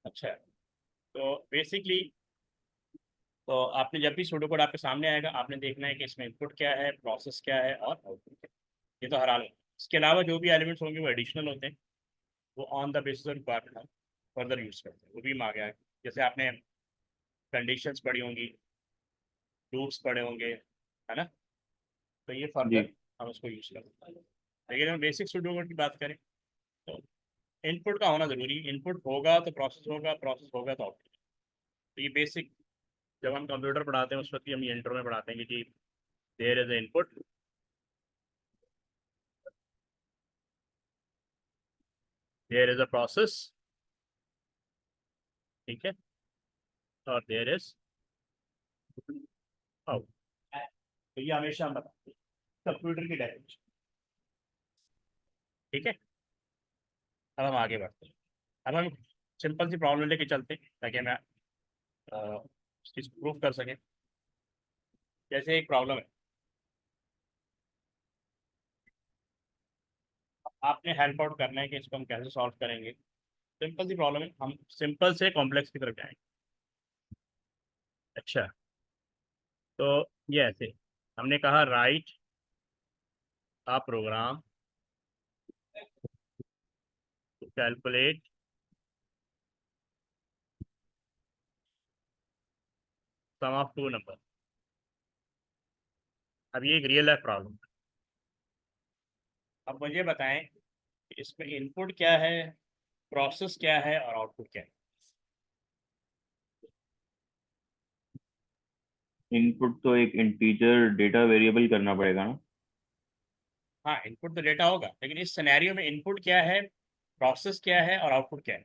अच्छा, तो बेसिकली तो आपने जब भी सूडो कोड आपके सामने आएगा, आपने देखना है कि इसमें इनपुट क्या है, प्रोसेस क्या है और आउटपुट क्या है। ये तो हर हाल में। इसके अलावा जो भी एलिमेंट्स होंगे वो एडिशनल होते हैं, वो on the basis of requirement हम फर्दर यूज़ करते हैं, वो भी हम आ गया। जैसे आपने कंडीशंस पढ़ी होंगी, लूप्स पढ़े होंगे, है ना, तो ये जी। फर्दर हम उसको यूज़ करते हैं। लेकिन हम बेसिक सूडो कोड की बात करें तो इनपुट का होना ज़रूरी, इनपुट होगा तो प्रोसेस होगा, प्रोसेस होगा तो आउटपुट। तो ये बेसिक, जब हम कंप्यूटर पढ़ाते हैं उस वक्त भी हम ये इंट्रो में पढ़ाते हैं कि there is input, there is a process, ठीक है, और देयर इज आउट। तो ये हमेशा हम बताते हैं कंप्यूटर की डेफिनेशन। ठीक है, अब हम आगे बढ़ते हैं। अब हम सिंपल सी प्रॉब्लम लेके चलते हैं ताकि मैं इस चीज़ को प्रूव कर सकें। जैसे एक प्रॉब्लम है, आपने हेल्प आउट करना है कि इसको हम कैसे सॉल्व करेंगे। सिंपल सी प्रॉब्लम है, हम सिंपल से कॉम्प्लेक्स की तरफ जाएंगे। अच्छा, तो ये ऐसे हमने कहा write a program to calculate sum of two number. अब ये एक रियल लाइफ प्रॉब्लम। अब मुझे बताएं कि इसमें इनपुट क्या है, प्रोसेस क्या है और आउटपुट क्या है। इनपुट तो एक इंटीजर डेटा वेरिएबल करना पड़ेगा ना। हाँ, इनपुट तो डेटा होगा, लेकिन इस सिनेरियो में इनपुट क्या है, प्रोसेस क्या है और आउटपुट क्या है।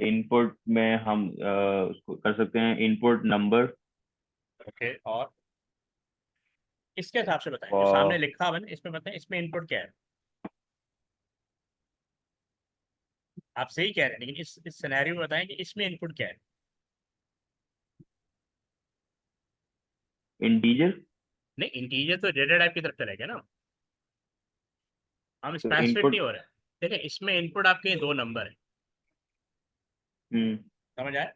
इनपुट में हम उसको कर सकते हैं इनपुट नंबर। ओके, और इसके हिसाब से बताएं, जो सामने और लिखा हुआ है ना, इसमें बताएं इसमें इनपुट क्या है। आप सही कह रहे हैं, लेकिन इस सिनेरियो में बताएं कि इसमें इनपुट क्या है। इंटीजर। नहीं, इंटीजर तो डेटा टाइप की तरफ चलेगा ना, हम तो स्पेसिफिक नहीं इनपुट। हो रहे हैं। देखिए, इसमें इनपुट आपके दो नंबर है, हम्म। समझ आए।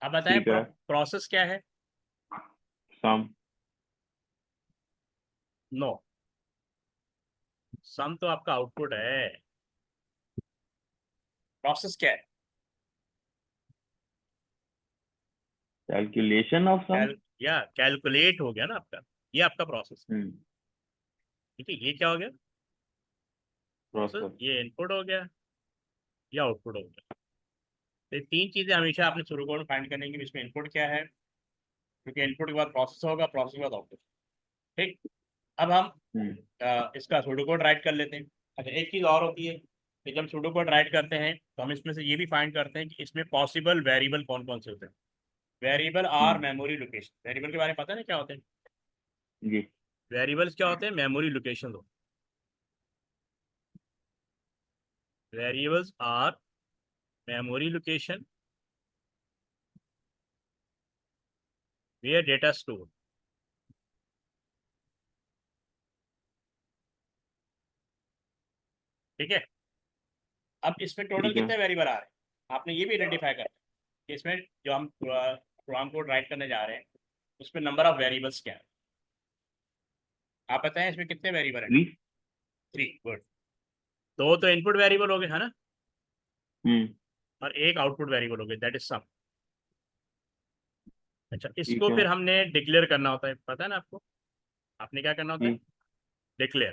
अब बताएं ठीक है। प्रोसेस क्या है। सम। नो, सम तो आपका आउटपुट है। प्रोसेस क्या है। Calculation of some. या कैलकुलेट हो गया ना आपका, ये आपका प्रोसेस। हम्म। ठीक है, ये क्या हो गया, प्रोसेस। प्रोसेस। ये इनपुट हो गया, ये आउटपुट हो गया। तो ये तीन चीजें हमेशा आपने शुरू में फाइंड करने की, इसमें इनपुट क्या है, क्योंकि इनपुट के बाद प्रोसेस होगा, प्रोसेस के बाद आउटपुट। ठीक, अब हम हम्म। इसका सूडो कोड राइट कर लेते हैं। अच्छा, एक चीज़ और होती है कि जब सूडो कोड राइट करते हैं तो हम इसमें से ये भी फाइंड करते हैं कि इसमें पॉसिबल वेरिएबल कौन कौन से होते हैं। Variable are hmm. Memory location. Variable के बारे में पता है ना क्या होते हैं। जी। वेरिएबल्स क्या होते हैं, मेमोरी लोकेशन होते हैं। Variables are memory location where data store. ठीक है, अब इसमें टोटल ठीक है। कितने वेरिएबल आ रहे हैं, आपने ये भी आइडेंटिफाई करना है कि इसमें जो हम प्रोग्राम कोड राइट करने जा रहे हैं उसमें नंबर ऑफ वेरिएबल्स क्या है। आप बताएं इसमें कितने वेरिएबल हैं। 3। 3, गुड। दो तो इनपुट वेरिएबल हो गए, है ना, हम्म। और एक आउटपुट वेरिएबल हो गए, दैट इज सम। अच्छा, ठीक इसको है। फिर हमने डिक्लेयर करना होता है, पता है ना आपको। आपने क्या करना होता है, जी। डिक्लेयर।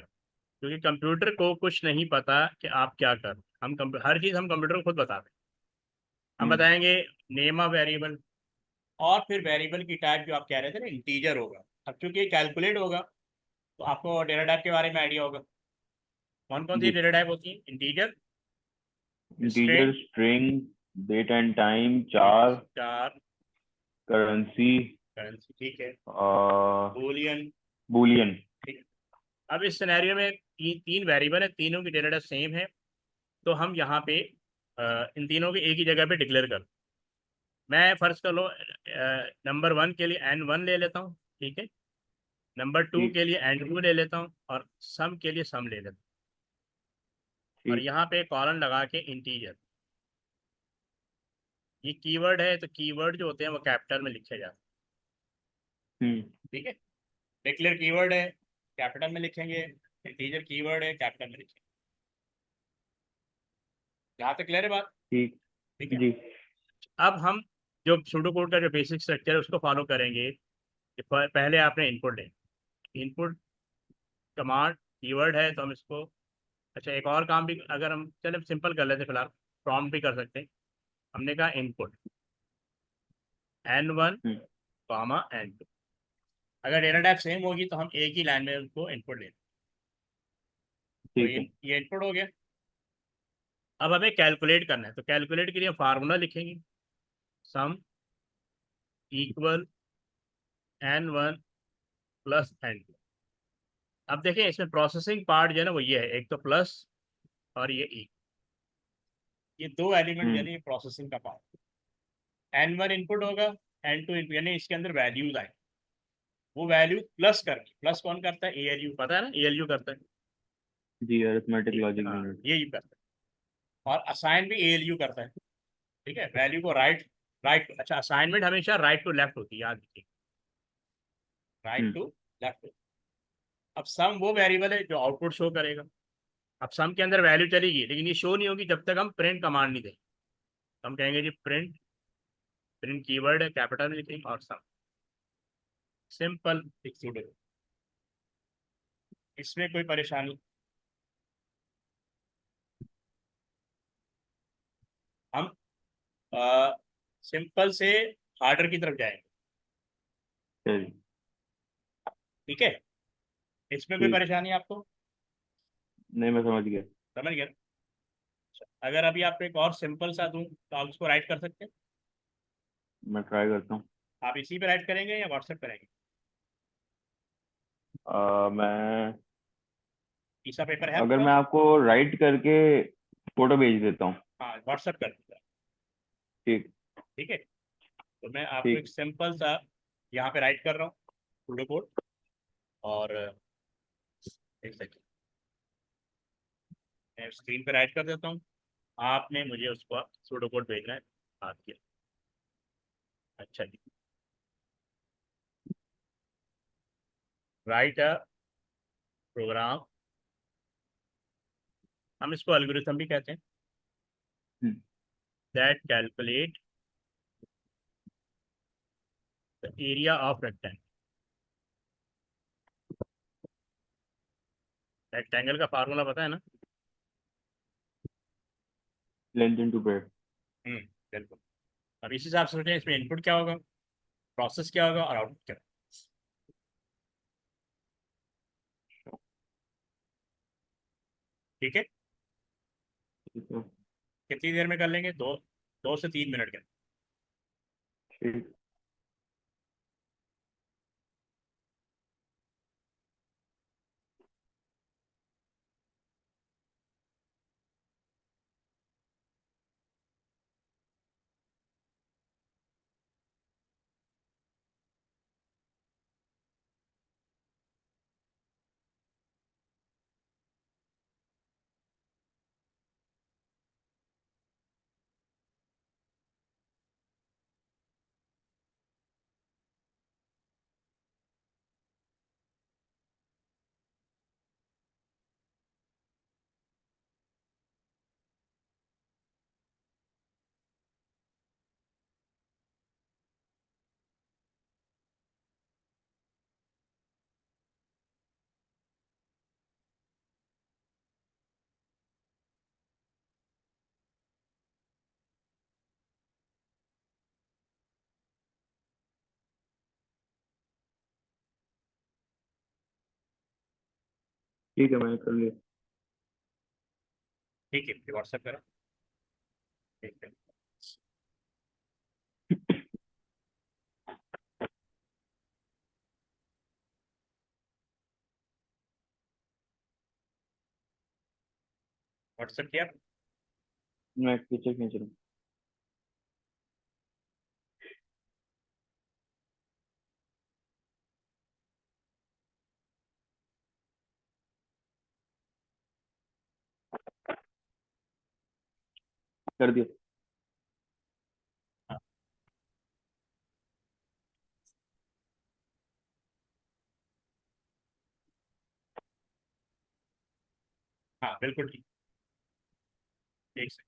क्योंकि कंप्यूटर को कुछ नहीं पता कि आप क्या कर रहे हैं। हर चीज़ हम कंप्यूटर को खुद बताते हैं। हम हम्म। बताएंगे नेम ऑफ वेरिएबल, और फिर वेरिएबल की टाइप जो आप कह रहे थे ना, इंटीजर होगा। अब चूंकि कैलकुलेट होगा तो आपको डेटा टाइप के बारे में आइडिया होगा। कौन कौन सी जी। डेटा टाइप होती है, integer, integer, string, string, date and time, char, char, currency, currency, ठीक है, और बूलियन। बुलियन। ठीक, अब इस सिनेरियो में तीन वेरिएबल है, तीनों की डेटा सेम है। तो हम यहाँ पे इन तीनों के एक ही जगह पे डिक्लेयर कर, मैं फर्ज कर लो नंबर वन के लिए n1 ले लेता हूँ, ठीक है, नंबर टू ठीक। के लिए n2 ले लेता हूँ, और सम के लिए सम ले लेता हूँ। और ठीक। यहाँ पे कॉलन लगा के इंटीजर। ये कीवर्ड है, तो कीवर्ड जो होते हैं वो कैपिटल में लिखे जाते हम्म। हैं। ठीक है, डिक्लेयर कीवर्ड है, कैपिटल में लिखेंगे। इंटीजर कीवर्ड है, कैपिटल में लिखेंगे। यहाँ तक क्लियर है बात? ठीक। ठीक है। जी। अब हम जो सूडो कोड का जो बेसिक स्ट्रक्चर है उसको फॉलो करेंगे कि पहले आपने इनपुट लें। इनपुट कमांड कीवर्ड है तो हम इसको, अच्छा एक और काम भी, अगर हम चले सिंपल कर लेते फिलहाल, प्रॉम्प्ट भी कर सकते हैं। हमने कहा इनपुट n1 हम्म। Comma n2। अगर डेटा टाइप सेम होगी तो हम एक ही लाइन में उसको इनपुट लेते हैं। तो ठीक है। ये इनपुट हो गया। अब हमें कैलकुलेट करना है, तो कैलकुलेट के लिए फार्मूला लिखेंगे, sum equal n1 plus n2। अब देखें इसमें प्रोसेसिंग पार्ट जो है ना वो ये है, एक तो प्लस और ये ई, ये दो एलिमेंट हम्म। यानी प्रोसेसिंग का पार्ट। n1 इनपुट होगा, n2 इनपुट, यानी इसके अंदर वैल्यूज आए, वो वैल्यू प्लस करनी। प्लस कौन करता है? ALU, पता है ना, ALU करता है। जी, अरिथमेटिक ठीक है, लॉजिक हाँ यूनिट। ये यू करता है। और असाइन भी ALU करता है। ठीक है, वैल्यू को राइट, अच्छा असाइनमेंट हमेशा राइट टू लेफ्ट होती है, याद रखिए, राइट हम्म। To left. अब सम वो वेरिएबल है जो आउटपुट शो करेगा। अब सम के अंदर वैल्यू चलेगी लेकिन ये शो नहीं होगी जब तक हम प्रिंट कमांड नहीं दें। तो हम कहेंगे जी प्रिंट, प्रिंट कीवर्ड है कैपिटल में लिखेंगे और सम, सिंपल एक्सक्लूड। इसमें कोई परेशानी? हम सिंपल से हार्डर की तरफ जाएंगे। चलिए। ठीक है, इसमें कोई ठीक। परेशानी आपको? नहीं, मैं समझ गया। समझ गया? अच्छा, अगर अभी आपको एक और सिंपल सा दूं तो आप उसको राइट कर सकते हैं। मैं ट्राई करता हूँ। आप इसी पे राइट करेंगे या व्हाट्सएप करेंगे? मैं, तीसरा पेपर है आपके अगर मैं पास? आपको राइट करके फोटो भेज देता हूँ। हाँ व्हाट्सएप कर दीजिए। ठीक। ठीक है, तो मैं आपको एक ठीक। सिंपल सा यहाँ पे राइट कर रहा हूँ सूडो कोड। और एक सेकंड, मैं स्क्रीन पे राइट कर देता हूँ। आपने मुझे उसको सूडो कोड भेजना है। हाँ किया। अच्छा जी, राइट अ प्रोग्राम, हम इसको एल्गोरिथम भी कहते हैं, hmm. That calculate the area of rectangle. Rectangle का फार्मूला पता है ना? Length into breadth. बिल्कुल। अब इसी हिसाब से सोचें इसमें इनपुट क्या होगा, प्रोसेस क्या होगा और आउटपुट क्या होगा। ठीक है, ठीक है। कितनी देर में कर लेंगे? 2 से 3 मिनट के अंदर। ठीक। ठीक है, मैंने कर लिया। ठीक है, फिर व्हाट्सएप करें। ठीक है, व्हाट्सएप किया। मैं पिक्चर खींच रहा हूँ। कर दिया। हाँ हाँ बिल्कुल ठीक। एक सेकंड।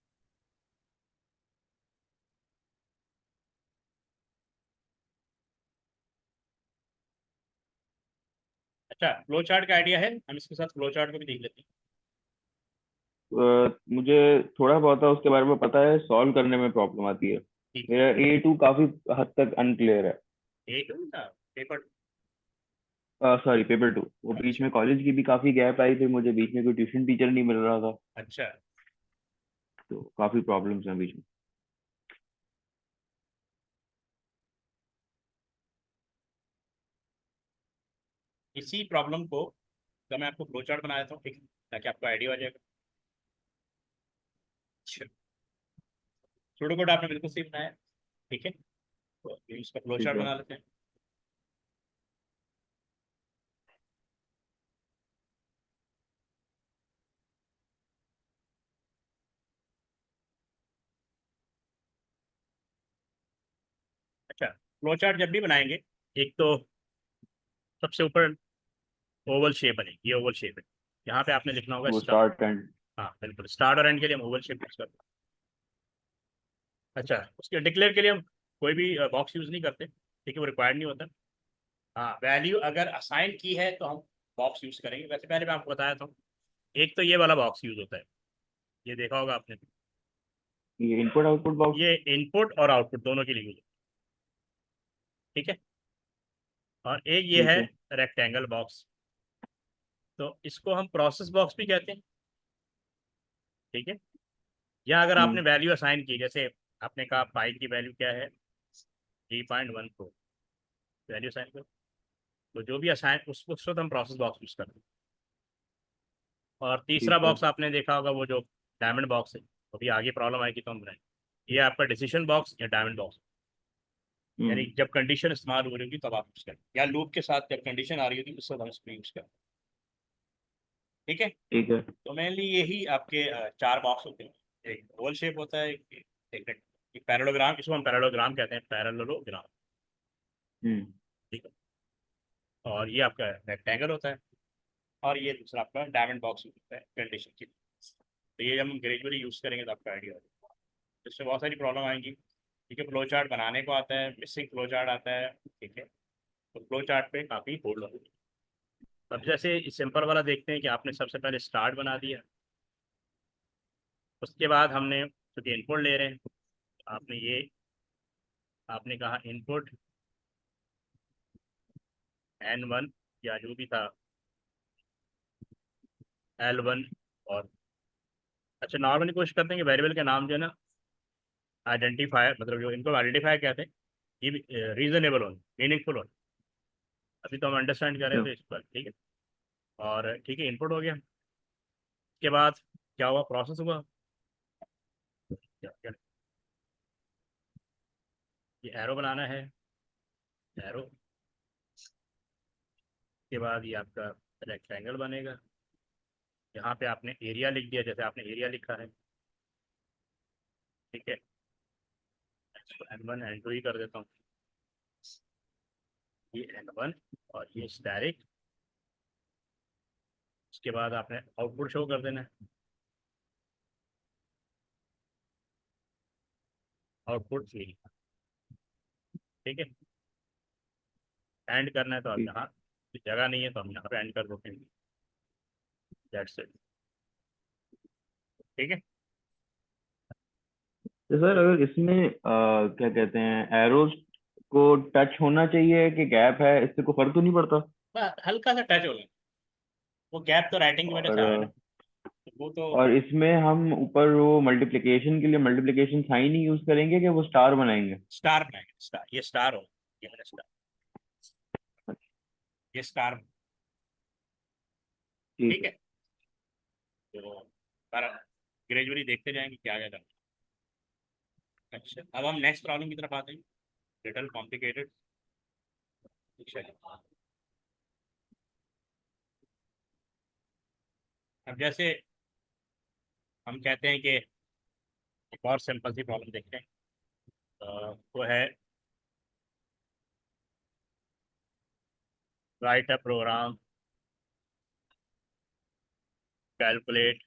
अच्छा, फ्लो चार्ट का आइडिया है, हम इसके साथ फ्लो चार्ट को भी देख लेते हैं। मुझे थोड़ा बहुत है उसके बारे में पता है, सॉल्व करने में प्रॉब्लम आती है। ठीक मेरा A2 काफी हद तक अनक्लियर है। है, एक था पेपर। Sorry, paper 2। वो बीच अच्छा में कॉलेज की भी काफी गैप आई, फिर मुझे बीच में कोई ट्यूशन टीचर नहीं मिल रहा था, अच्छा। तो काफी प्रॉब्लम्स हैं बीच में। इसी प्रॉब्लम को तो मैं आपको फ्लो चार्ट बना देता हूँ, ठीक है, ताकि आपको आइडिया हो जाएगा। अच्छा, सूडो कोड आपने बिल्कुल सही बनाया, ठीक है। तो इसका फ्लो ठीक चार्ट है। बना लेते हैं। अच्छा, फ्लो चार्ट जब भी बनाएंगे, एक तो सबसे ऊपर ओवल शेप बनेगी, ये ओवल शेप है। यहाँ पे आपने लिखना होगा वो स्टार। Start and. हाँ बिल्कुल, स्टार्ट और एंड के लिए हम ओवल शेप यूज करते हैं। अच्छा, उसके डिक्लेयर के लिए हम कोई भी बॉक्स यूज नहीं करते, ठीक है, वो रिक्वायर्ड नहीं होता। हाँ, वैल्यू अगर असाइन की है तो हम बॉक्स यूज करेंगे। वैसे पहले मैं आपको बताया था, एक तो ये वाला बॉक्स यूज होता है, ये देखा होगा आपने। ये इनपुट आउटपुट बॉक्स। ये इनपुट और आउटपुट दोनों के लिए यूज, ठीक है। और एक ये है ठीक है। रेक्टेंगल बॉक्स, तो इसको हम प्रोसेस बॉक्स भी कहते हैं, ठीक है। या अगर आपने हम्म। वैल्यू असाइन की, जैसे आपने कहा पाई की वैल्यू क्या है, 3.14, वैल्यू असाइन करो, तो जो भी असाइन उसको तो हम प्रोसेस बॉक्स यूज करते हैं। और तीसरा ठीक है। बॉक्स आपने देखा होगा, वो जो डायमंड बॉक्स है, अभी आगे प्रॉब्लम आएगी तो हम बनाएंगे, ये आपका डिसीजन बॉक्स या डायमंड बॉक्स, यानी हम्म। जब कंडीशन इस्तेमाल हो रही होगी तब आप यूज करें, या लूप के साथ जब कंडीशन आ रही होगी उस वक्त हम इसको यूज करें, ठीक है। ठीक है। तो मेनली यही आपके चार बॉक्स होते हैं। एक ओवल शेप होता है, एक पैरेललोग्राम, इसको हम पैरेललोग्राम कहते हैं, पैरेललोग्राम, हम्म। ठीक है। और ये आपका रेक्टेंगल होता है, और ये दूसरा आपका डायमंड बॉक्स होता है कंडीशन की। तो ये जब हम ग्रेजुअली यूज करेंगे तो आपका आइडिया हो जाएगा। इसमें बहुत सारी प्रॉब्लम आएंगी, ठीक है। फ्लो चार्ट बनाने को आता है, मिसिंग फ्लो चार्ट आता है, ठीक है। तो फ्लो चार्ट पे काफ़ी होल्ड होगी। अब जैसे सिंपल वाला देखते हैं कि आपने सबसे पहले स्टार्ट बना दिया, उसके बाद हमने चूंकि इनपुट ले रहे हैं, आपने ये आपने कहा इनपुट N1 या जो भी था L1। और अच्छा, नॉर्मली कोशिश करते हैं कि वेरिएबल के नाम जो है ना, आइडेंटिफायर, मतलब जो इनको आइडेंटिफायर कहते हैं, ये रीजनेबल हो, मीनिंगफुल हो। अभी तो हम अंडरस्टैंड कर रहे अच्छा। थे इस पर, ठीक है। और ठीक है, इनपुट हो गया, उसके बाद क्या हुआ, प्रोसेस हुआ। क्या ये एरो बनाना है, एरो के बाद ये आपका रेक्टेंगल बनेगा। यहाँ पे आपने एरिया लिख दिया, जैसे आपने एरिया लिखा है, ठीक है। N1 N2 ही कर देता हूँ, ये N1 और ये स्टैरिक। उसके बाद आपने आउटपुट शो कर देना है, आउटपुट ये, ठीक है। एंड करना है तो आप ठीक। यहाँ, जगह नहीं है तो हम यहाँ पे एंड कर देते हैं, दैट्स इट, ठीक है। तो सर, अगर इसमें क्या कहते हैं, एरोज को टच होना चाहिए कि गैप है, इससे कोई फर्क तो नहीं पड़ता? बस हल्का सा टच होगा, वो गैप तो राइटिंग की वजह से और आ रहा है ना, तो वो तो। और इसमें हम ऊपर वो मल्टीप्लिकेशन के लिए मल्टीप्लिकेशन साइन ही यूज करेंगे कि वो स्टार बनाएंगे? स्टार बनाएंगे, स्टार, ये स्टार हो, ये मैंने स्टार, ये स्टार, ठीक ठीक है। है। तो पर ग्रेजुअली देखते जाएंगे क्या क्या करना है। अच्छा, अब हम नेक्स्ट प्रॉब्लम की तरफ आते हैं, लिटल कॉम्प्लिकेटेड। अब जैसे हम कहते हैं कि एक और सिंपल सी प्रॉब्लम देखते हैं। वो है write a program calculate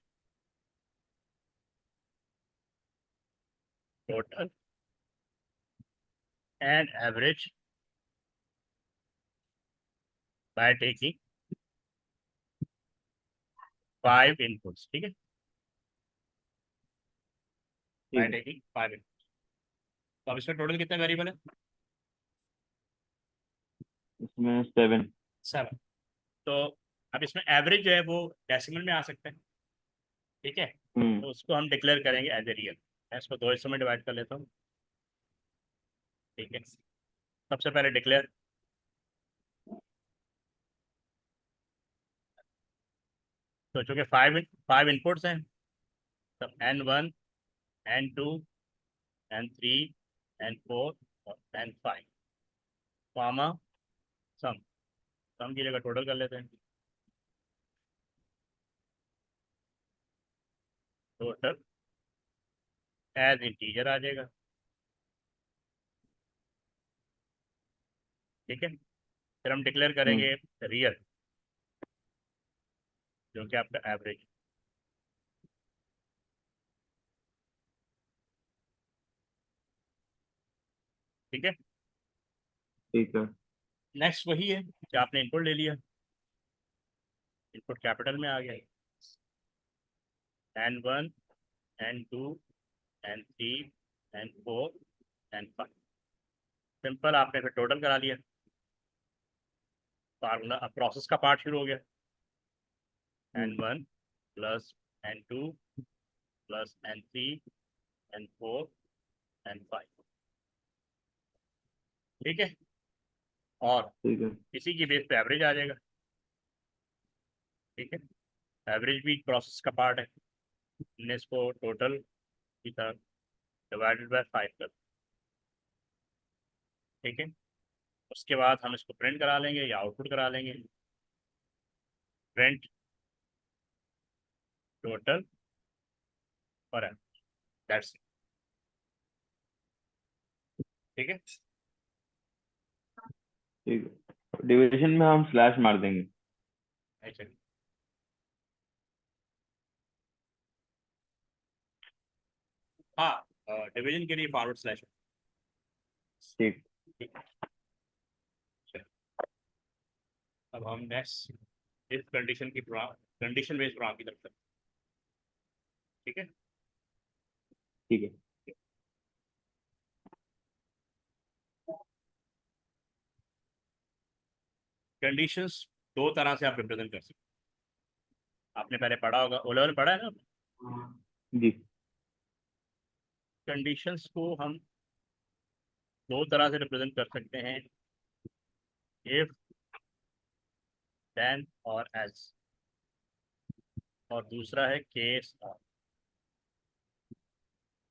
total and average by taking 5 inputs. ठीक है, बाय ठीक है। Taking 5 inputs. तो अब इसमें टोटल कितने वेरिएबल है? इसमें 7। 7। तो अब इसमें एवरेज जो है वो डेसिमल में आ सकता है। ठीक है, हम्म। तो उसको हम डिक्लेयर करेंगे एज ए रियल। मैं इसको दो हिस्सों में डिवाइड कर लेता हूँ। ठीक है, सबसे पहले डिक्लेयर। तो चूंकि 5 इनपुट्स हैं, तब N1 N2 N3 N4 और N5 कॉमा सम। सम की जगह टोटल कर लेते हैं। टोटल एज इंटीजर आ जाएगा। ठीक है, फिर हम डिक्लेयर हम्म। करेंगे रियल, जो कि आपका एवरेज। ठीक है, ठीक है। नेक्स्ट वही है कि आपने इनपुट ले लिया, इनपुट कैपिटल में आ गया। N1 N2 N3 N4 N5। Simple, आपने फिर टोटल करा लिया। फार्मूला, अब प्रोसेस का पार्ट शुरू हो गया। हम्म। N1 plus N2 plus N3 N4 N5। ठीक है, और ठीक है। इसी की बेस पे एवरेज आ जाएगा। ठीक है, एवरेज भी प्रोसेस का पार्ट है। हमने इसको टोटल की तरह डिवाइडेड बाय 5 कर। ठीक है, उसके बाद हम इसको प्रिंट करा लेंगे या आउटपुट करा लेंगे। प्रिंट टोटल और दैट्स। ठीक है, ठीक है, डिवीजन में हम स्लैश मार देंगे। ऐसे। हाँ, डिवीजन के लिए फॉरवर्ड स्लैश। ठीक। ठीक है, चलिए, अब हम नेक्स्ट इस कंडीशन की कंडीशन बेस्ड प्रोग्राम की तरफ चलते हैं। ठीक है, ठीक है। कंडीशंस दो तरह से आप रिप्रेजेंट कर सकते हैं। आपने पहले पढ़ा होगा, ओ लेवल पढ़ा है ना। जी। कंडीशंस को हम दो तरह से रिप्रेजेंट कर सकते हैं, इफ, देन और एल्स। और दूसरा है केस और।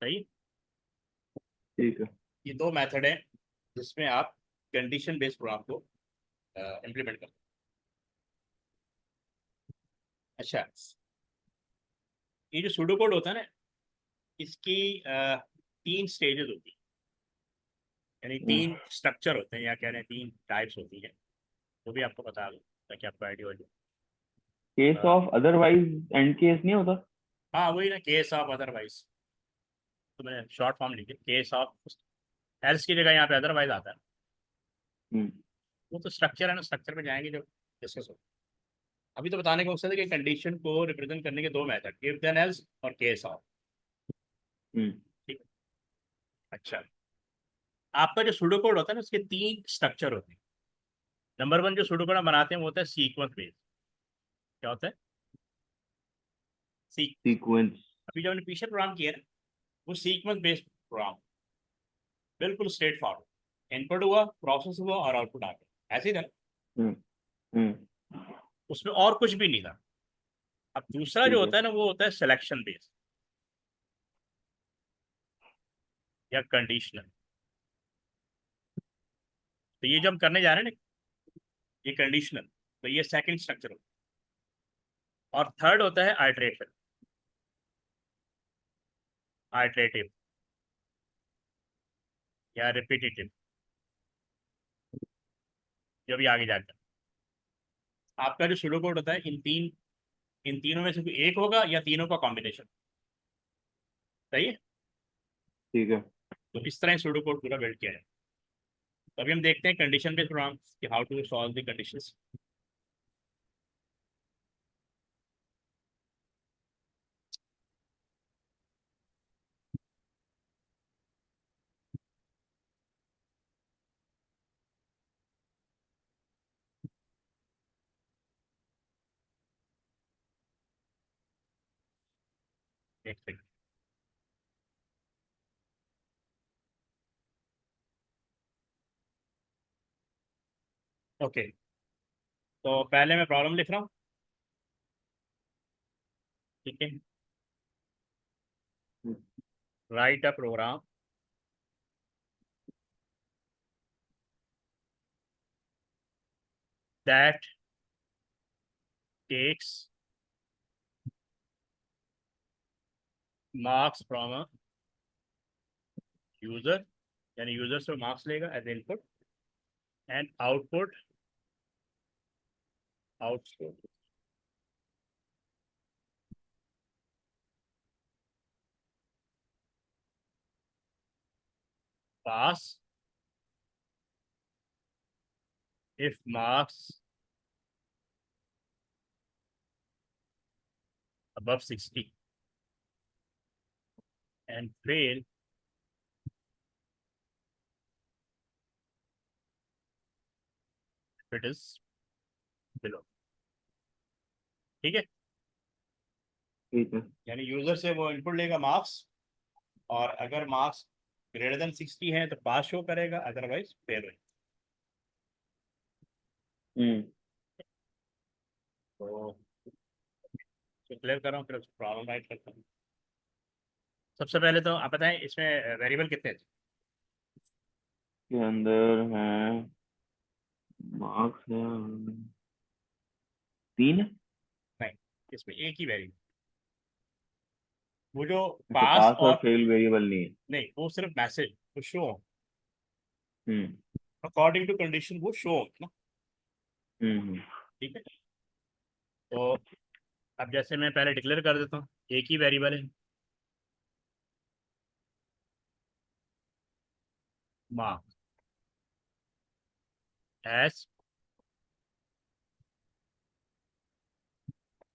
सही, ठीक है। ये दो मेथड है जिसमें आप कंडीशन बेस्ड प्रोग्राम को इम्प्लीमेंट करते हैं। अच्छा, ये जो सूडो कोड होता है ना, इसकी 3 स्टेजेस होती है, यानी 3 स्ट्रक्चर होते हैं, या कह रहे हैं 3 टाइप्स होती है। वो भी आपको बता दूं ताकि आपको आइडिया हो केस जाए। ऑफ अदरवाइज एंड केस नहीं होता? हाँ, वही ना, केस ऑफ अदरवाइज। तो मैंने शॉर्ट फॉर्म लिखी, केस ऑफ। एल्स की जगह यहाँ पे अदरवाइज आता है। हम्म। वो तो स्ट्रक्चर है ना, स्ट्रक्चर में जाएंगे जब डिस्कस हो। अभी तो बताने का मकसद है कि कंडीशन को रिप्रेजेंट करने के दो मेथड, इफ देन एल्स और केस ऑफ। हम्म। ठीक है, अच्छा, आपका जो सूडो कोड होता है ना, उसके 3 स्ट्रक्चर होते हैं। नंबर 1 जो सूडो कोड हम बनाते हैं वो होता है सीक्वेंस बेस्ड। क्या होता है? Seek sequence. अभी जो हमने पीछे प्रोग्राम किया है ना, वो सीक्वेंस बेस्ड प्रोग्राम, बिल्कुल स्ट्रेट फॉरवर्ड। इनपुट हुआ, प्रोसेस हुआ और आउटपुट आ गया, ऐसे ही था ना। हम्म। हम्म। उसमें और कुछ भी नहीं था। अब दूसरा जो ठीक है। होता है ना, वो होता है सिलेक्शन बेस्ड या कंडीशनल। तो ये जो हम करने जा रहे हैं ना, ये कंडीशनल। तो ये सेकंड स्ट्रक्चर होता है। और थर्ड होता है आइटरेशन। आइटरेटिव या रिपीटेटिव, जो भी आगे जाकर आपका जो सुडो कोड होता है, इन तीनों में से कोई एक होगा या तीनों का कॉम्बिनेशन। सही है। ठीक है। तो इस तरह सुडो कोड पूरा बिल्ड किया है। तो अभी हम देखते हैं कंडीशन बेस्ड प्रोग्राम कि how to solve the conditions. एक सेकंड। ओके, तो पहले मैं प्रॉब्लम लिख रहा हूँ। ठीक है। Write a program that takes marks from a user, यानी यूजर से मार्क्स लेगा as input, and output pass if marks above 60 and fail if it is below। ठीक है। ठीक है। यानी यूजर से वो इनपुट लेगा मार्क्स, और अगर मार्क्स ग्रेटर देन 60 है तो पास शो करेगा, अदरवाइज फेल होगा। हम्म। तो क्लियर कर रहा हूँ, फिर प्रॉब्लम राइट करता हूँ। सबसे पहले तो आप बताएं इसमें वेरिएबल कितने हैं? के अंदर है मार्क्स है 3। नहीं, इसमें एक ही वेरिएबल, वो जो अच्छा, पास पास और और, फेल वेरिएबल नहीं है। नहीं वो सिर्फ मैसेज, वो शो हम्म। अकॉर्डिंग टू कंडीशन वो शो ना। हम्म। ठीक है। तो अब जैसे मैं पहले डिक्लेयर कर देता हूँ, एक ही वेरिएबल है मार्क्स एज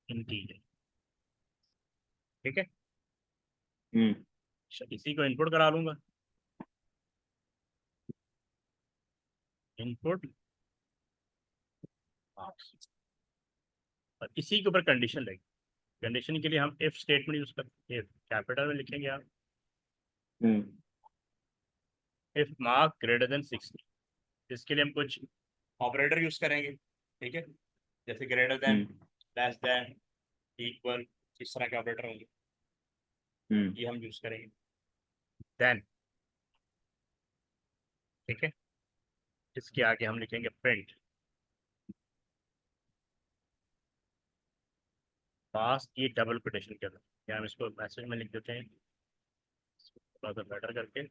इंटीजर। ठीक है। हम्म। इसी को इनपुट करा लूंगा, इनपुट मार्क्स, और इसी के ऊपर कंडीशन लगेगी। कंडीशन के लिए हम इफ स्टेटमेंट यूज करते हैं, कैपिटल में लिखेंगे आप, hmm. If mark greater than 60। इसके लिए हम कुछ ऑपरेटर यूज करेंगे। ठीक है। जैसे ग्रेटर देन, हम्म। लेस देन, इक्वल, इस तरह के ऑपरेटर होंगे, हम्म। ये हम यूज करेंगे। देन ठीक है, इसके आगे हम लिखेंगे प्रिंट पास, ये डबल कोटेशन के अंदर, या हम इसको मैसेज में लिख देते हैं थोड़ा सा बेटर करके,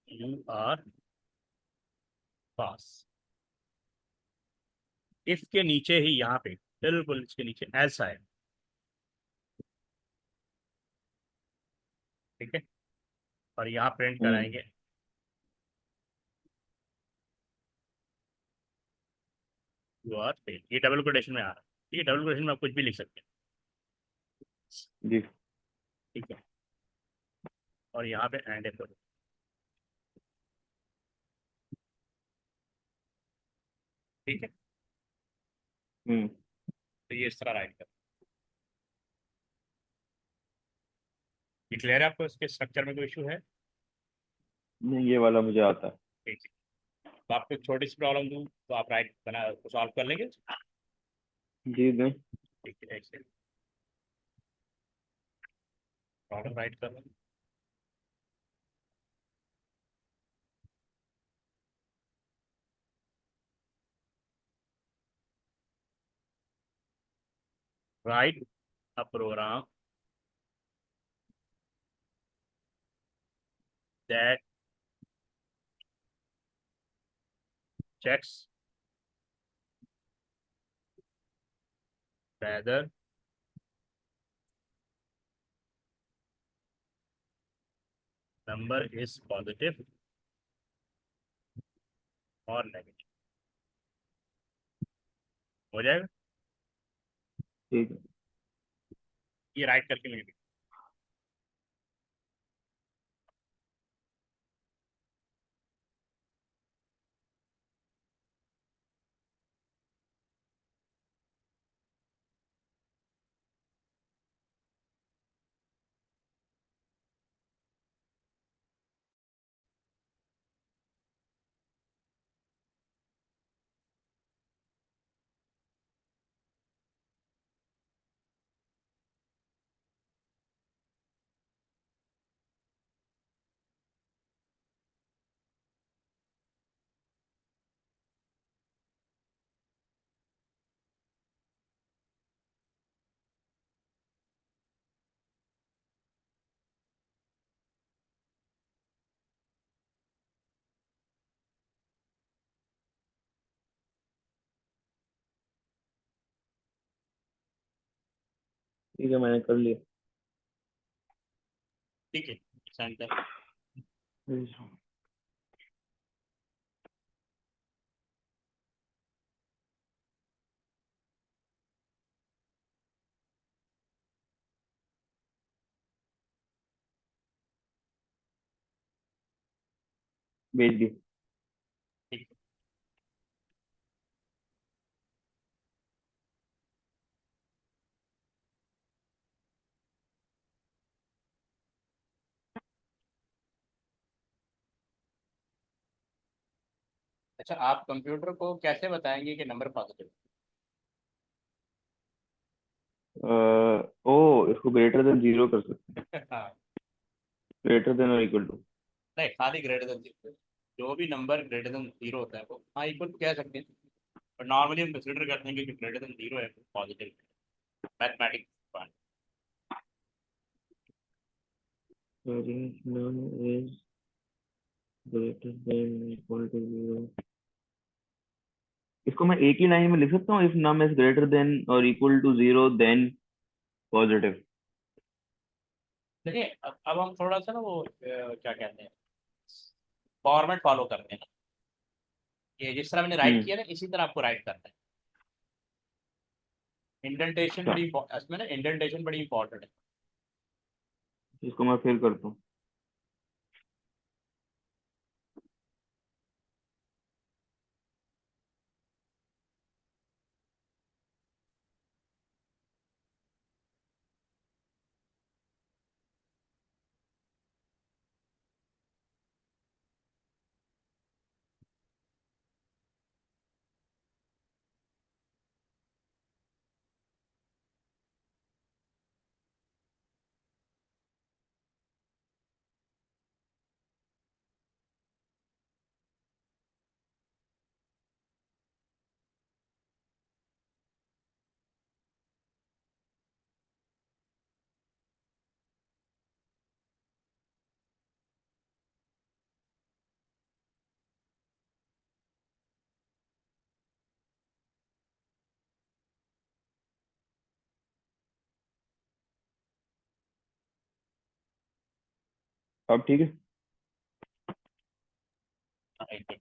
यू आर पास। इफ के नीचे ही यहाँ पे बिल्कुल इसके नीचे ऐसा है। ठीक है। और यहाँ प्रिंट हम्म। कराएंगे यू आर फेल, ये डबल कोटेशन में आ रहा है। ठीक है, डबल कोटेशन में आप कुछ भी लिख सकते हैं। जी। ठीक है। और यहाँ पे एंड है करो। ठीक है। हम्म। तो ये इस तरह राइट कर, ये क्लियर है आपको? इसके स्ट्रक्चर में कोई इशू है? नहीं, ये वाला मुझे आता है। ठीक है। तो आपको एक छोटी सी प्रॉब्लम दूँ तो आप राइट बना सॉल्व कर लेंगे? जी दें। ठीक है, एक सेकंड, प्रॉब्लम राइट कर रहा हूँ। Write a program that checks whether number is positive or negative। हो जाएगा, ठीक है। ये राइट करके मुझे ठीक है, मैंने कर लिया। ठीक है सेंड कर। भेज दिया। ठीक है। अच्छा, आप कंप्यूटर को कैसे बताएंगे कि नंबर पॉजिटिव? ओ, इसको ग्रेटर देन जीरो कर सकते हैं। हाँ, ग्रेटर देन और इक्वल टू। नहीं खाली ग्रेटर देन जीरो, जो भी नंबर ग्रेटर देन जीरो होता है वो हाँ इक्वल कह सकते हैं, पर नॉर्मली हम कंसिडर करते हैं कि ग्रेटर देन जीरो है positive, mathematics part. none is greater than equal to zero। इसको मैं एक ही लाइन में लिख सकता हूँ, if num is greater than और equal to zero then positive. देखिए अब हम थोड़ा सा ना वो क्या कहते हैं, फॉर्मेट फॉलो करते हैं। ये जिस तरह मैंने राइट हम्म। किया ना इसी तरह आपको राइट करना है। इंडेंटेशन अच्छा, बड़ी इसमें ना इंडेंटेशन बड़ी इंपॉर्टेंट है। इसको मैं फिर करता हूँ। अब ठीक है। हाँ, एक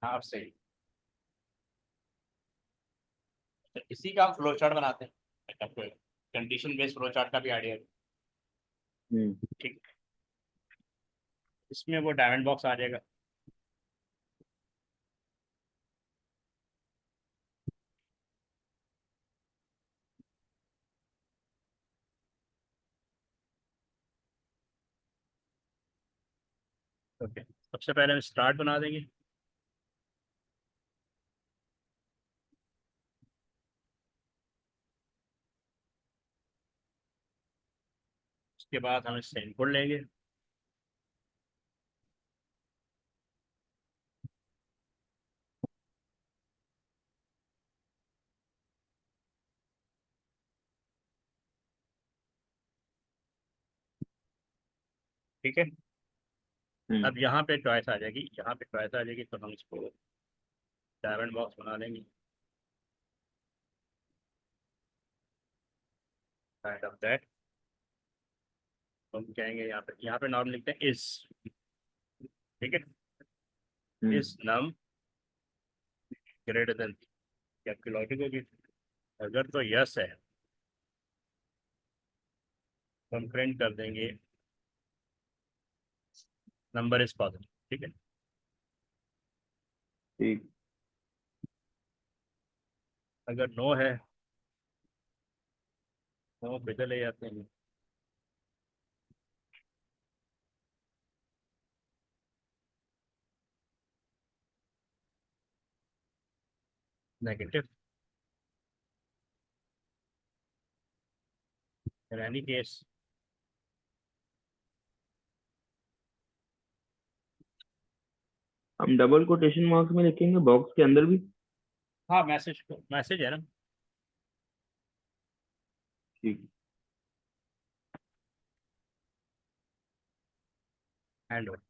हाँ अब सही। तो इसी का हम फ्लो चार्ट बनाते हैं, आपको कंडीशन बेस्ड फ्लो चार्ट का भी आइडिया है। हम्म। ठीक, इसमें वो डायमंड बॉक्स आ जाएगा। ओके, सबसे पहले हम स्टार्ट बना देंगे। उसके बाद हम इससे इनपुट लेंगे। ठीक है। हम्म। अब यहाँ पे चॉइस आ जाएगी, यहाँ पे चॉइस आ जाएगी, तो हम इसको डायमंड बॉक्स बना लेंगे, काइंड ऑफ दैट। हम कहेंगे यहाँ पे नॉर्म लिखते हैं इज, ठीक है, हम्म। इज नम ग्रेटर देन, आपकी लॉजिक होगी। अगर तो यस है तो हम प्रिंट कर देंगे नंबर इज पॉजिटिव, ठीक है। ठीक। अगर नो है, नो पे चले जाते हैं, नेगेटिव। इन एनी केस, हम डबल कोटेशन मार्क्स में लिखेंगे बॉक्स के अंदर भी? हाँ मैसेज, मैसेज है ना। ठीक। हैंड ओवर,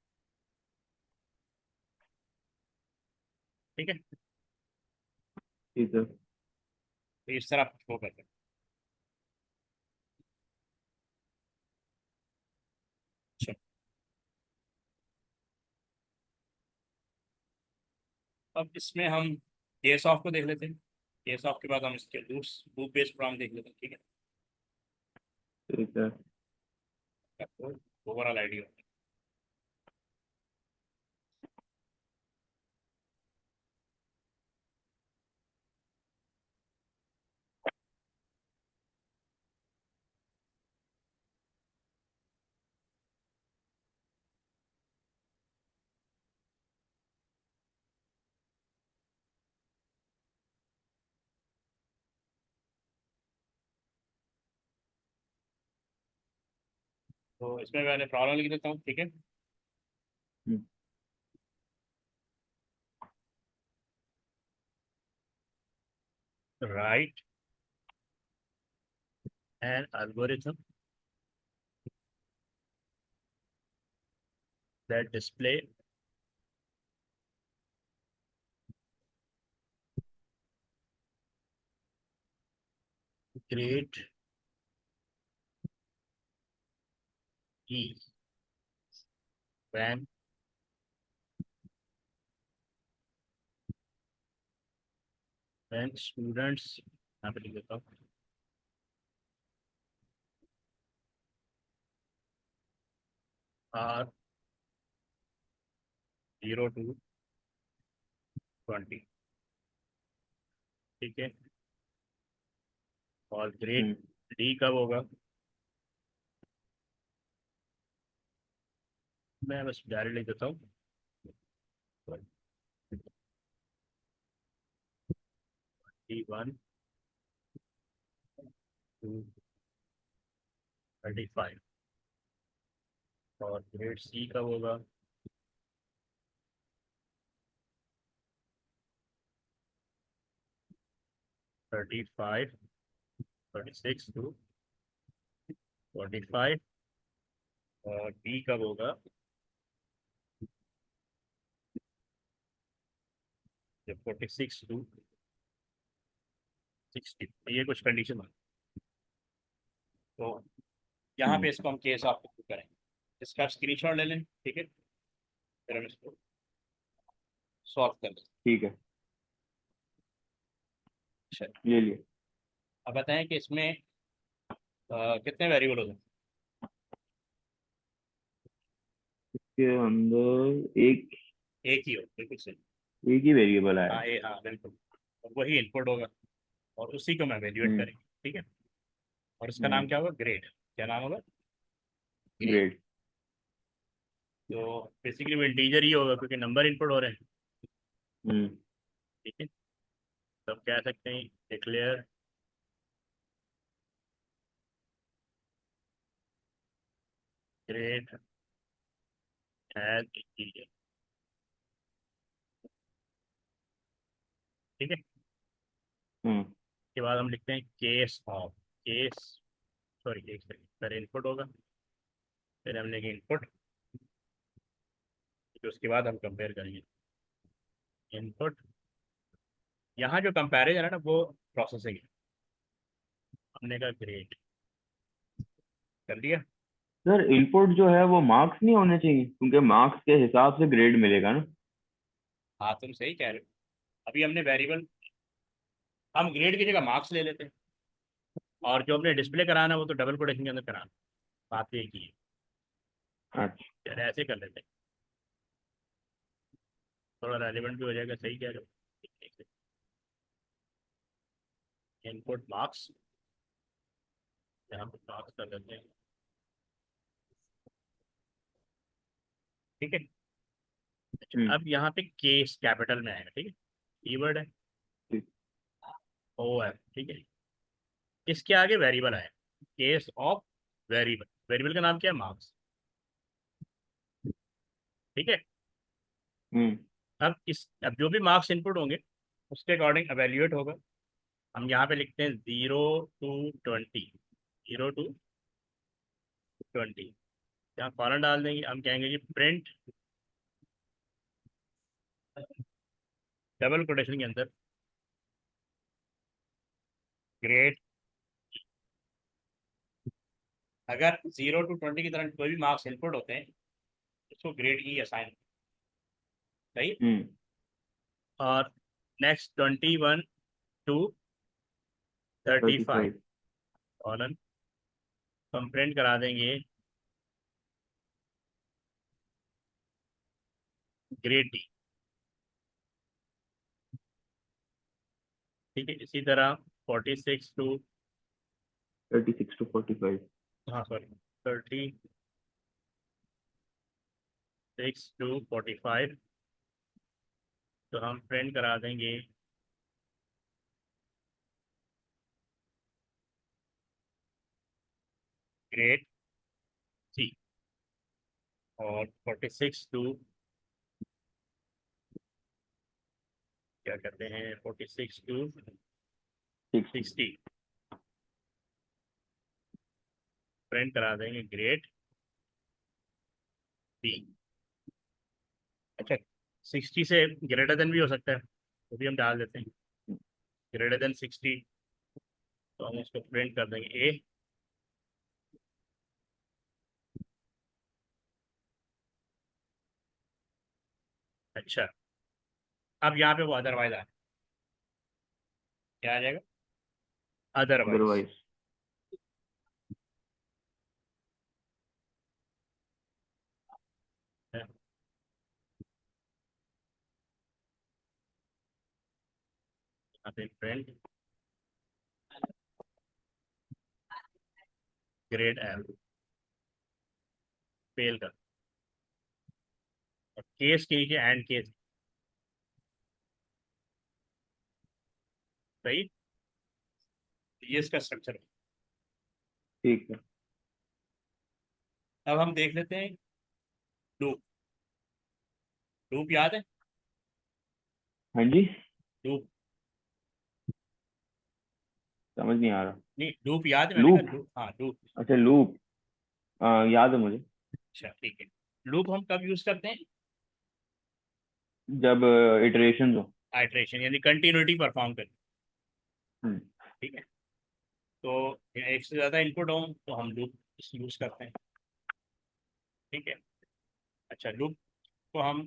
ठीक है। ठीक है। तो इस तरह वो करते हैं। अच्छा, अब इसमें हम केस ऑफ को देख लेते हैं। केस ऑफ के बाद हम इसके लूप बेस्ड प्रोग्राम देख लेते हैं, ठीक है। ठीक है। Overall idea. तो इसमें मैंने प्रॉब्लम लिख देता हूँ, ठीक है। Hmm. Write an algorithm that display grade E when students, यहाँ पे लिख देता हूँ, आर 0 to 20, ठीक है। और ग्रेड हम्म। डी कब होगा, मैं बस डायरेक्ट लिख देता हूँ, 21 to 35। और ग्रेड सी कब होगा, 35, 36 to 45। और डी कब होगा, जब 46 to 60। ये कुछ कंडीशन है। तो यहाँ पे हम्म। इसको हम केस ऑफ करेंगे, इसका स्क्रीनशॉट ले लें, ठीक है, फिर हम इसको सॉल्व कर लें। ठीक है। अच्छा, ले लिए। अब बताएं कि इसमें कितने वेरिएबल होते हैं। इसके अंदर एक, एक ही हो, बिल्कुल सही। एक ही वेरिएबल आया हाँ है। ये, हाँ बिल्कुल। और वही इनपुट होगा, और उसी को हम एवेल्यूएट हम्म। करेंगे, ठीक है। और इसका नाम हम्म। क्या होगा, ग्रेड। क्या नाम होगा, ग्रेड। ग्रेट। तो बेसिकली वो इंटीजर ही होगा क्योंकि नंबर इनपुट हो रहे हैं, हम्म। ठीक है। तो हम कह सकते हैं डिक्लेयर ग्रेड एज इंटीजर, ठीक है। हम्म। के बाद हम लिखते हैं केस ऑफ, केस, सॉरी एक सेकंड, पहले इनपुट होगा, फिर हम लेंगे इनपुट, तो उसके बाद हम कंपेयर करेंगे इनपुट। यहाँ जो कंपैरिजन है ना वो प्रोसेसिंग है। हमने कहा ग्रेड कर दिया। सर इनपुट जो है वो मार्क्स नहीं होने चाहिए, क्योंकि मार्क्स के हिसाब से ग्रेड मिलेगा ना। हाँ तुम सही कह रहे हो। अभी हमने वेरिएबल, हम ग्रेड की जगह मार्क्स ले लेते हैं, और जो हमने डिस्प्ले कराना है वो तो डबल कोटेशन के अंदर कराना। बात एक ही है। अच्छा। यार ऐसे कर लेते हैं, थोड़ा रेलिवेंट भी हो जाएगा। सही कह रहे हो। इनपुट मार्क्स, यहाँ पर मार्क्स कर लेते हैं। ठीक है। अच्छा, हम्म। अब यहाँ पे केस कैपिटल में आएगा। ठीक है, कीवर्ड है ठीक। ओ है। ठीक है, इसके आगे वेरिएबल आए, केस ऑफ वेरिएबल। वेरिएबल का नाम क्या है? मार्क्स। ठीक है। हम्म। अब जो भी मार्क्स इनपुट होंगे उसके अकॉर्डिंग एवेल्यूएट होगा। हम यहाँ पे लिखते हैं 0 to 20, 0 to 20। यहाँ कॉलन डाल देंगे, हम कहेंगे कि प्रिंट डबल कोटेशन के अंदर ग्रेड। अगर 0 to 20 की तरह कोई भी मार्क्स इनपुट होते हैं उसको ग्रेड ही असाइन। सही। हम्म। और नेक्स्ट 21 to 35 35। कॉलन हम प्रिंट करा देंगे ग्रेड डी। ठीक है, इसी तरह 46 to, 36 to 45। हाँ सॉरी, 36 to 45 तो हम प्रिंट करा देंगे ग्रेड सी। और 46 टू, क्या कहते हैं, 46 to 60 प्रिंट करा देंगे ग्रेड बी। अच्छा, 60 से ग्रेटर देन भी हो सकता है, तो भी हम डाल देते हैं greater than 60। तो हम उसको प्रिंट कर देंगे ए। अच्छा, अब यहाँ पे वो अदरवाइज आ, क्या आ जाएगा? अदरवाइज। अदरवाइज। यहाँ पे प्रिंट ग्रेड एल फेल कर। और केस के नीचे एंड केस। सही। ये इसका स्ट्रक्चर है। ठीक है। अब हम देख लेते हैं लूप। लूप याद है? हाँ जी। लूप, समझ नहीं आ रहा। नहीं लूप याद है, मैंने कहा लूप। लूप, हाँ लूप। अच्छा लूप। याद है मुझे। अच्छा ठीक है। लूप हम कब यूज करते हैं? जब इटरेशन हो। आइट्रेशन, यानी कंटिन्यूटी परफॉर्म करते हम्म। हैं। ठीक है, तो एक से ज़्यादा इनपुट हो तो हम लूप यूज करते हैं। ठीक है। अच्छा, लूप को हम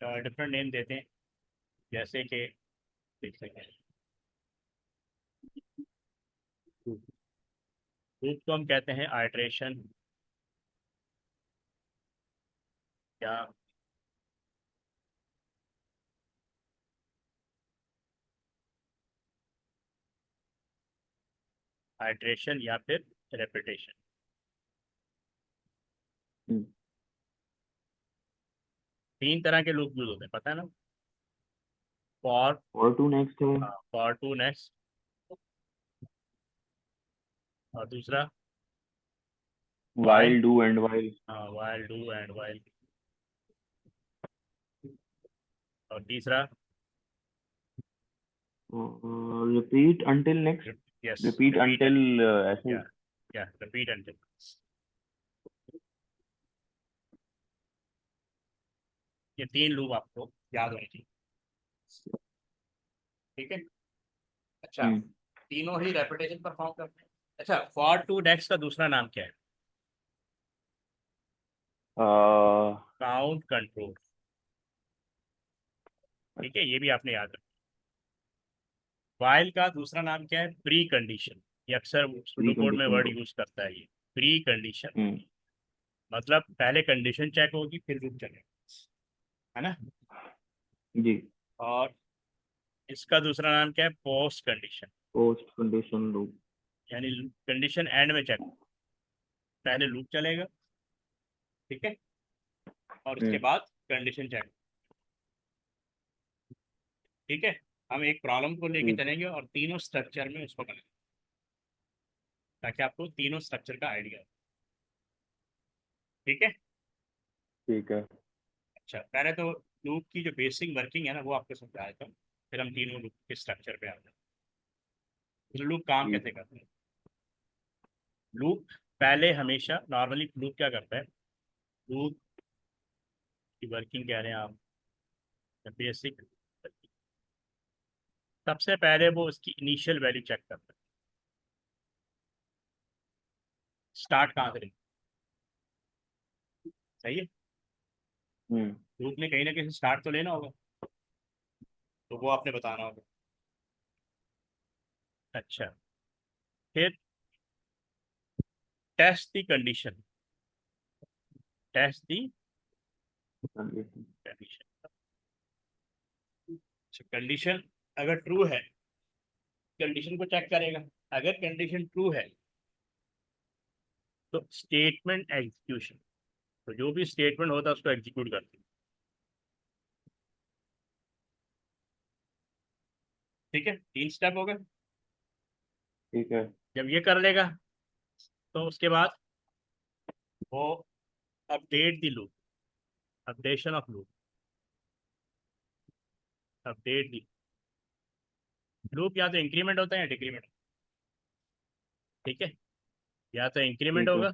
डिफरेंट नेम देते हैं, जैसे कि देख सकते हैं लूप को हम कहते हैं आइट्रेशन, या आइट्रेशन या फिर रेपिटेशन। हम्म। तीन तरह के लूप यूज होते हैं, पता है ना? फॉर, और टू नेक्स्ट है। फॉर टू नेक्स्ट, और दूसरा while, while, do and while. While do and while, और तीसरा repeat until next. Yes repeat repeat and, until ऐसे या ही। या रिपीट एंड। ये 3 लूप आपको याद होने चाहिए, ठीक है। अच्छा, हम्म तीनों ही रेपिटेशन परफॉर्म करते हैं। अच्छा, फॉर टू डेक्स का दूसरा नाम क्या है? आ, काउंट कंट्रोल, ठीक है, ये भी आपने याद रखा। वाइल का दूसरा नाम क्या है? Pre condition. ये अक्सर प्री सुडोकोड में कंडीशन वर्ड को। यूज करता है ये, प्री कंडीशन। हम्म मतलब पहले कंडीशन चेक होगी फिर लूप चलेगा, है ना। जी। और इसका दूसरा नाम क्या है? Post condition. Post condition loop. यानी कंडीशन एंड में चेक, पहले लूप चलेगा, ठीक है, और उसके हम्म बाद कंडीशन चेक, ठीक है। हम एक प्रॉब्लम को लेके ठीक चलेंगे और तीनों स्ट्रक्चर में उसको करेंगे, ताकि आपको तीनों स्ट्रक्चर का आइडिया हो, ठीक है। ठीक है। अच्छा, पहले तो लूप की जो बेसिक वर्किंग है ना वो आपको समझाया था, फिर हम तीनों लूप के स्ट्रक्चर पे आते हैं। तो लूप काम ठीक। कैसे करते हैं? लूप पहले हमेशा नॉर्मली लूप क्या करता है? लूप की वर्किंग कह रहे हैं आप, बेसिक, सबसे पहले वो उसकी इनिशियल वैल्यू चेक करता है, स्टार्ट कहाँ से लें, सही है। हम्म लूप ने कहीं ना कहीं स्टार्ट तो लेना होगा, तो वो आपने बताना होगा। अच्छा, फिर टेस्ट दी कंडीशन, टेस्ट दी कंडीशन। कंडीशन। कंडीशन अगर ट्रू है, कंडीशन को चेक करेगा। अगर कंडीशन ट्रू है तो स्टेटमेंट एग्जीक्यूशन, तो जो भी स्टेटमेंट होता है उसको एग्जीक्यूट करते हैं, ठीक है। 3 स्टेप हो गए। ठीक है। जब ये कर लेगा तो उसके बाद वो update the loop, updation of loop, update the loop, या तो इंक्रीमेंट होता है या डिक्रीमेंट, ठीक है। या तो इंक्रीमेंट ठीक है। होगा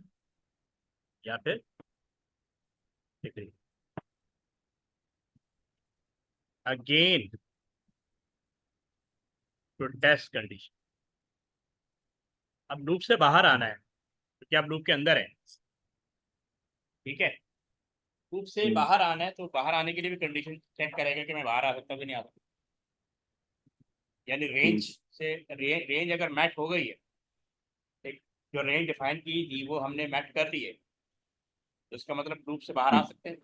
या फिर decrement. Again to test condition. अब लूप से बाहर आना है क्योंकि आप लूप के अंदर है, ठीक है। लूप से हम्म बाहर आना है तो बाहर आने के लिए भी कंडीशन चेक करेगा कि मैं बाहर आ सकता हूँ कि नहीं आ सकता। यानी रेंज ठीक। से रेंज अगर मैच हो गई है, एक जो रेंज डिफाइन की थी वो हमने मैच कर ली है, तो इसका मतलब लूप से बाहर आ हम्म सकते हैं।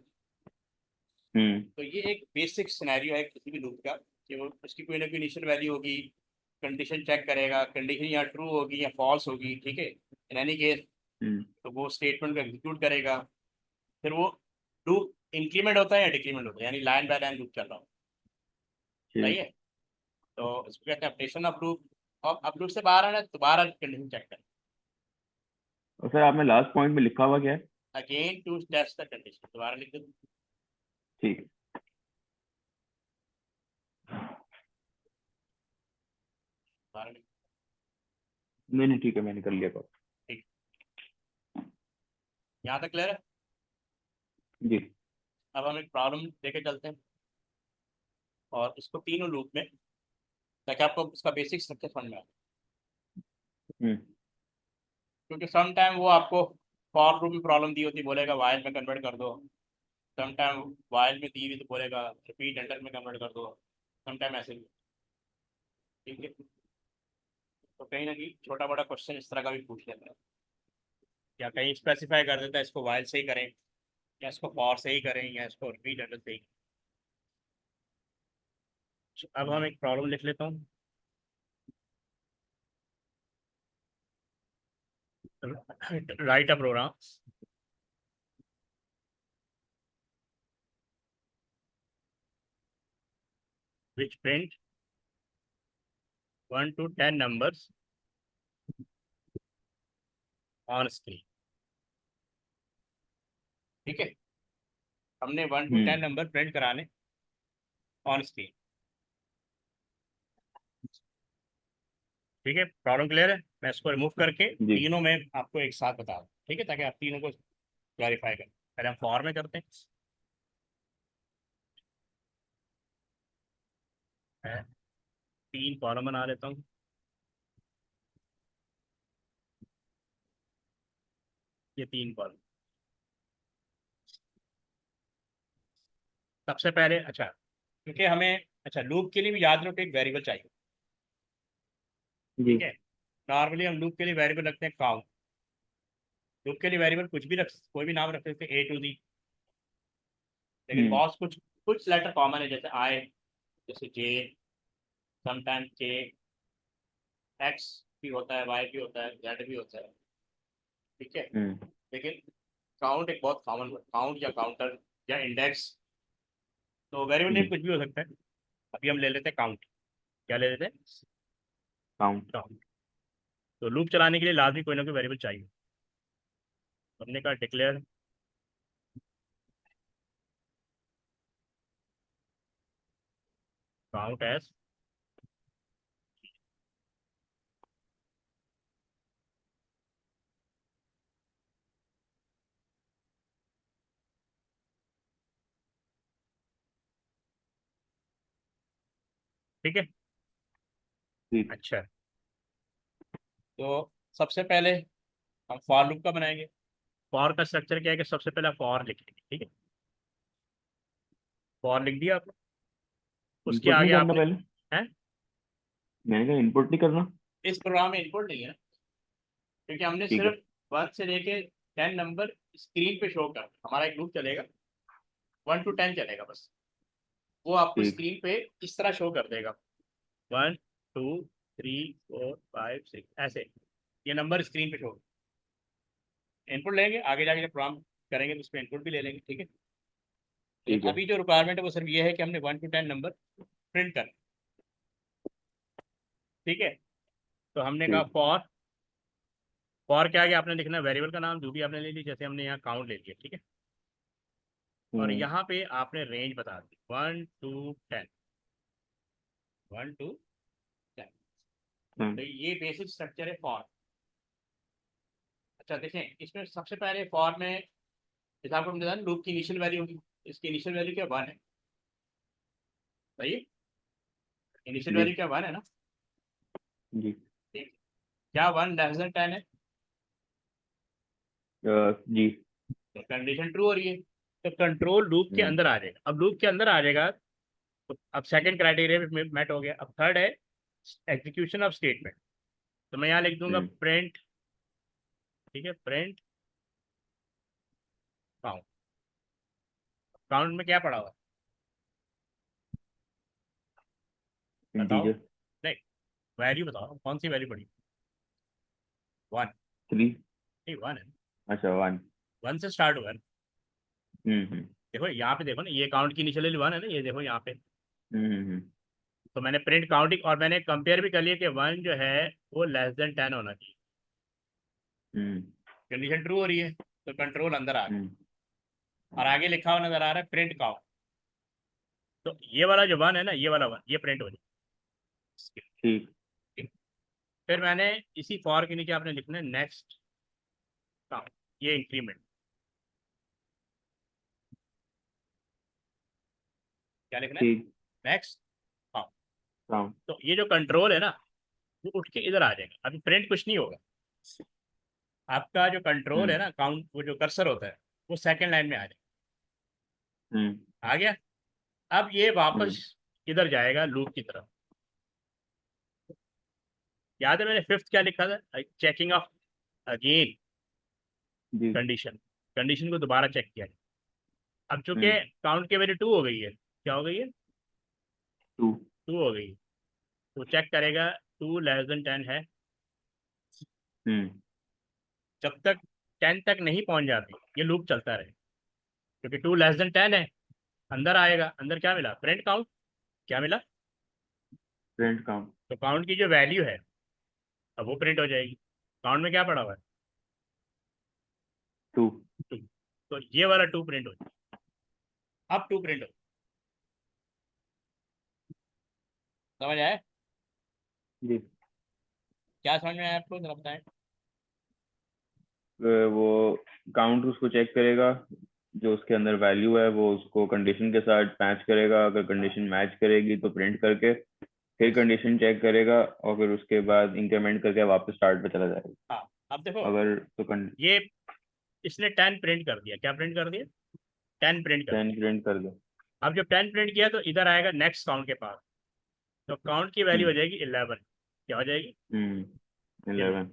हम्म तो ये एक बेसिक सिनेरियो है किसी भी लूप का, कि वो उसकी कोई ना कोई इनिशियल वैल्यू होगी, कंडीशन चेक करेगा, कंडीशन या ट्रू होगी या फॉल्स होगी, ठीक है। इन एनी केस हम्म तो वो स्टेटमेंट को एग्जीक्यूट करेगा। फिर वो लूप इंक्रीमेंट होता है या डिक्रीमेंट होता है, यानी लाइन बाय लाइन लूप चल रहा हो, सही ठीक। है। तो इसको कहते हैं अपडेशन ऑफ लूप। और अब लूप से बाहर आना है तो दोबारा कंडीशन चेक करें, और सर आपने लास्ट पॉइंट में लिखा हुआ क्या है? Again to test the condition, दोबारा लिख दो, ठीक है। दोबारा लिख नहीं नहीं ठीक है, मैंने कर लिया कॉल। दो। ठीक, यहाँ तक क्लियर है। जी। अब हम एक प्रॉब्लम लेके चलते हैं और इसको तीनों लूप में, ताकि आपको उसका बेसिक स्ट्रक्चर समझ में आए। हम्म क्योंकि सम टाइम वो आपको फॉर लूप में प्रॉब्लम दी होती, बोलेगा वाइल में कन्वर्ट कर दो। सम टाइम वाइल में दी हुई तो बोलेगा रिपीट एंटर में कन्वर्ट कर दो। सम टाइम ऐसे भी, ठीक है। तो कहीं ना कहीं छोटा बड़ा क्वेश्चन इस तरह का भी पूछ लेता है, या कहीं स्पेसिफाई कर देता है इसको वाइल से ही करें, या इसको फॉर से ही करें, या इसको रिपीट एंटर से ही। अब हम एक प्रॉब्लम लिख लेता हूँ। Write a program which print 1 to 10 numbers on screen, ठीक है। हमने 1 to 10 हम्म नंबर प्रिंट कराने ऑन स्क्रीन, ठीक है। प्रॉब्लम क्लियर है। मैं इसको रिमूव करके जी। तीनों में आपको एक साथ बता दूँ, ठीक है, ताकि आप तीनों को क्लैरिफाई करें। पहले हम फॉर में करते हैं। है, 3 कॉलम बना लेता हूँ। ये 3 कॉलम। सबसे पहले अच्छा, क्योंकि हमें अच्छा लूप के लिए भी याद रखो एक वेरिएबल चाहिए। जी। ठीक है, नॉर्मली हम लूप के लिए वेरिएबल रखते हैं काउंट। लूप के लिए वेरिएबल कुछ भी रख, कोई भी नाम रख सकते हैं, A to Z। लेकिन हम्म। बहुत कुछ कुछ लेटर कॉमन है, जैसे I, जैसे J, समटाइम K, X भी होता है, Y भी होता है, Z भी होता है। ठीक है, हम्म। लेकिन काउंट एक बहुत कॉमन वर्ड, काउंट या काउंटर या इंडेक्स। तो वेरिएबल नेम जी। कुछ भी हो सकता है। अभी हम ले लेते हैं काउंट। क्या ले लेते हैं? काउंट। काउंट। तो लूप चलाने के लिए लाजमी कोई ना कोई वेरिएबल चाहिए। हमने कहा डिक्लेयर काउंट एज, ठीक है। ठीक। अच्छा, तो सबसे पहले हम फॉर लूप का बनाएंगे। फॉर का स्ट्रक्चर क्या है कि सबसे पहले फॉर लिख लेंगे। ठीक है, फॉर लिख दिया आपने। उसके इनपुट नहीं आगे करना आपने पहले? है, मैंने कहा इनपुट नहीं करना। इस प्रोग्राम में इनपुट नहीं है, क्योंकि हमने ठीक है। सिर्फ 1 से लेके 10 नंबर स्क्रीन पे शो कर, हमारा एक लूप चलेगा 1 to 10 चलेगा बस। वो आपको ठीक। स्क्रीन पे इस तरह शो कर देगा, 1 2 3 4 5 6 ऐसे, ये नंबर स्क्रीन पे शो। इनपुट लेंगे आगे जाके जब प्रोग्राम करेंगे तो उसमें इनपुट भी ले लेंगे। ठीक है, ठीक लेकिन है। अभी जो रिक्वायरमेंट है वो सिर्फ ये है कि हमने 1 to 10 नंबर प्रिंट करना। ठीक है, तो हमने कहा ठीक। फॉर के आगे आपने लिखना वेरिएबल का नाम जो भी आपने ले ली, जैसे हमने यहाँ काउंट ले लिया। ठीक है, और हम्म। यहाँ पे आपने रेंज बता दी 1 to 10, 1 to 10। तो हम्म। ये बेसिक स्ट्रक्चर है फॉर। अच्छा देखें, इसमें सबसे पहले फॉर में जैसे आपको हमने बताया लूप की इनिशियल वैल्यू होगी। इसकी इनिशियल वैल्यू क्या 1 है, सही है? इनिशियल जी। वैल्यू क्या 1 है ना? जी। ठीक, क्या 1 लेस देन 10 है? जी। तो कंडीशन ट्रू हो रही है, तो कंट्रोल लूप के हम्म। अंदर आ जाएगा। अब लूप के अंदर आ जाएगा तो अब सेकंड क्राइटेरिया भी मेट हो गया। अब थर्ड है एग्जीक्यूशन ऑफ स्टेटमेंट। तो मैं यहाँ लिख दूंगा हम्म। प्रिंट। ठीक है, प्रिंट काउंट। काउंट में क्या पड़ा हुआ है बताओ? इंटीजर। नहीं, वैल्यू बताओ कौन सी वैल्यू पड़ी? 1। 3। नहीं 1 है, अच्छा 1। 1 से स्टार्ट हुआ है ना। हम्म। देखो यहाँ पे देखो ना, ये काउंट की इनिशियल वैल्यू 1 है ना, ये देखो यहाँ पे। हम्म। तो मैंने प्रिंट काउंटिंग और मैंने कंपेयर भी कर लिया कि 1 जो है वो लेस देन 10 होना चाहिए। हम्म। कंडीशन ट्रू हो रही है, तो कंट्रोल अंदर आ गया। हम्म। और आगे लिखा हुआ नजर आ रहा है प्रिंट काउंट। तो ये वाला जो 1 है ना, ये वाला 1 ये प्रिंट हो जाए। ठीक। फिर मैंने इसी फॉर के नीचे आपने लिखना है नेक्स्ट काउंट, ये इंक्रीमेंट। क्या लिखना है? ठीक। Next count. काउंट। तो ये जो कंट्रोल है ना, वो उठ के इधर आ जाएगा। अभी प्रिंट कुछ नहीं होगा। आपका जो कंट्रोल है हम्म। ना, काउंट वो जो कर्सर होता है वो सेकंड लाइन में आ जाएगा। हम्म। आ गया। अब ये हम्म। वापस इधर जाएगा लूप की तरफ। याद है मैंने फिफ्थ क्या लिखा था? चेकिंग ऑफ अगेन जी। कंडीशन। कंडीशन को दोबारा चेक किया। अब चूंकि हम्म। काउंट की वैल्यू 2 हो गई है, क्या हो गई है? 2। 2 हो गई। तो चेक करेगा 2 लेस देन 10 है। हम्म। जब तक 10 तक नहीं पहुंच जाती ये लूप चलता रहे, क्योंकि 2 लेस देन 10 है। अंदर आएगा, अंदर क्या मिला? Print count. क्या मिला? Print count. तो काउंट की जो वैल्यू है अब वो प्रिंट हो जाएगी। काउंट में क्या पड़ा हुआ है? 2। 2। तो ये वाला 2 प्रिंट हो जाएगा। अब 2 प्रिंट हो, समझ आया? जी। क्या समझ में आया आपको, जरा बताएं। वो काउंट उसको चेक करेगा, जो उसके अंदर वैल्यू है वो उसको कंडीशन के साथ मैच करेगा, अगर कंडीशन मैच करेगी तो प्रिंट करके फिर कंडीशन चेक करेगा और फिर उसके बाद इंक्रीमेंट करके वापस स्टार्ट पे चला जाएगा। हाँ, अब देखो अगर तो ये इसने 10 प्रिंट कर दिया, क्या प्रिंट कर दिया, 10 प्रिंट कर 10 दिया। प्रिंट कर दो। अब जब 10 प्रिंट किया तो इधर आएगा नेक्स्ट काउंट के पास, तो काउंट की वैल्यू हो हम्म जाएगी 11। क्या हो जाएगी? 11।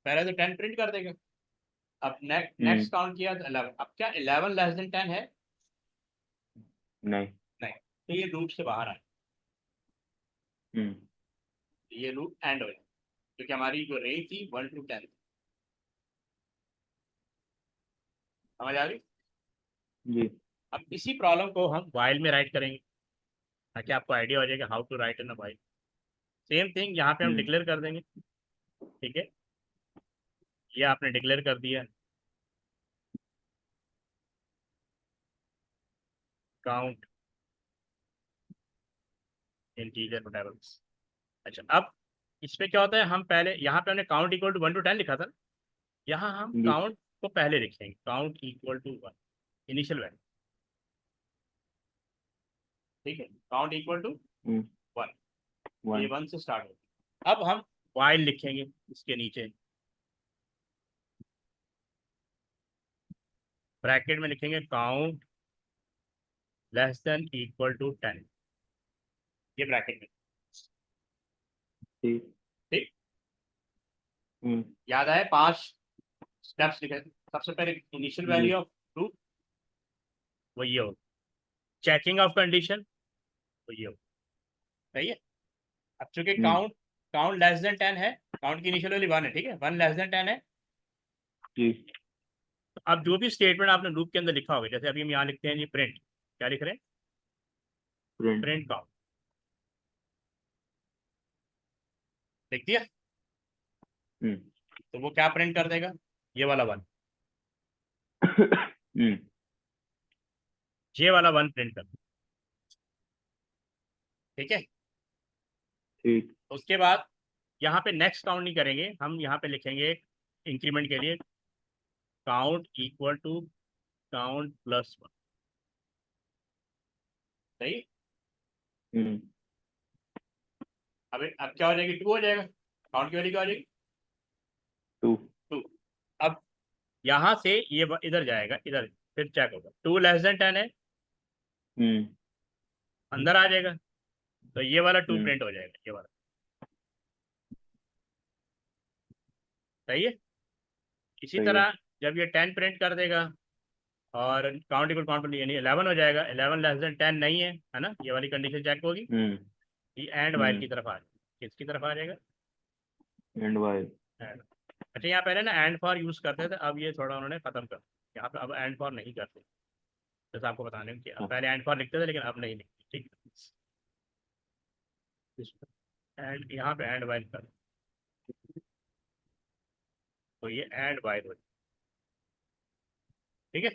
पहले तो 10 प्रिंट कर देगा। अब हम्म नेक्स्ट काउंट किया तो 11। अब क्या 11 लेस देन 10 है? नहीं। नहीं, तो ये लूप से बाहर आए, हम्म ये लूप एंड हो जाए, क्योंकि हमारी जो रेंज थी 1 to 10। समझ आ गई? जी। अब इसी प्रॉब्लम को हम वाइल में राइट करेंगे, ताकि आपको आइडिया हो जाएगा how to write in a while. Same thing यहाँ पे हम हम्म डिक्लेयर कर देंगे। ठीक है, ये आपने डिक्लेयर कर दिया, काउंट इंटीजर वेरिएबल्स। अच्छा, अब इसमें क्या होता है, हम पहले यहाँ पे हमने काउंट इक्वल टू 1 to 10 लिखा था ना, यहाँ हम जी। काउंट को पहले लिखेंगे, count equal to 1, initial value. ठीक है, काउंट इक्वल टू हम्म 1, ये 1। 1 से स्टार्ट होगा। अब हम वाइल लिखेंगे इसके नीचे, ब्रैकेट में लिखेंगे count less than equal to 10, ये ब्रैकेट में। ठीक। ठीक, हम्म याद आए 5 स्टेप्स लिखे थे। सबसे पहले इनिशियल जी। वैल्यू ऑफ ट्रू, वो ये हो, चेकिंग ऑफ कंडीशन, वो ये हो। सही है। अब चूंकि हम्म काउंट काउंट लेस देन 10 है, काउंट की इनिशियल वैल्यू 1 है, ठीक है, 1 लेस देन 10 है। जी। तो अब जो भी स्टेटमेंट आपने लूप के अंदर लिखा होगा, जैसे अभी हम यहाँ लिखते हैं जी प्रिंट, क्या लिख रहे हैं, प्रिंट। प्रिंट काउंट, लिख दिया। हम्म तो वो क्या प्रिंट कर देगा, ये वाला 1, हम्म ये वाला 1 प्रिंट कर। ठीक है, ठीक। उसके बाद यहाँ पे नेक्स्ट काउंट नहीं करेंगे, हम यहाँ पे लिखेंगे इंक्रीमेंट के लिए count equal to count plus 1। सही। हम्म अब क्या हो जाएगी, 2 हो जाएगा, काउंट की वैल्यू क्या हो जाएगी, 2। 2। अब यहाँ से ये इधर जाएगा, इधर फिर चेक होगा, 2 लेस देन 10 है, हम्म अंदर आ जाएगा, तो ये वाला 2 हम्म प्रिंट हो जाएगा, ये वाला। सही है। इसी सही है। तरह जब ये 10 प्रिंट कर देगा और काउंट इक्वल काउंट यानी 11 हो जाएगा, 11 लेस देन 10 नहीं है ना, ये वाली कंडीशन चेक होगी, हम्म ये एंड वाइल हम्म की तरफ आ जाएगा। किसकी तरफ आ जाएगा, एंड वाई। एंड। अच्छा, यहाँ पहले ना एंड फॉर यूज करते थे, अब ये थोड़ा उन्होंने खत्म कर दिया। यहाँ पे अब एंड फॉर नहीं करते, जैसे आपको बताने की, अब पहले एंड फॉर लिखते थे लेकिन अब नहीं लिखते। ठीक है, एंड यहाँ पे एंड वाइल कर, तो ये एंड वाइल हो। ठीक है,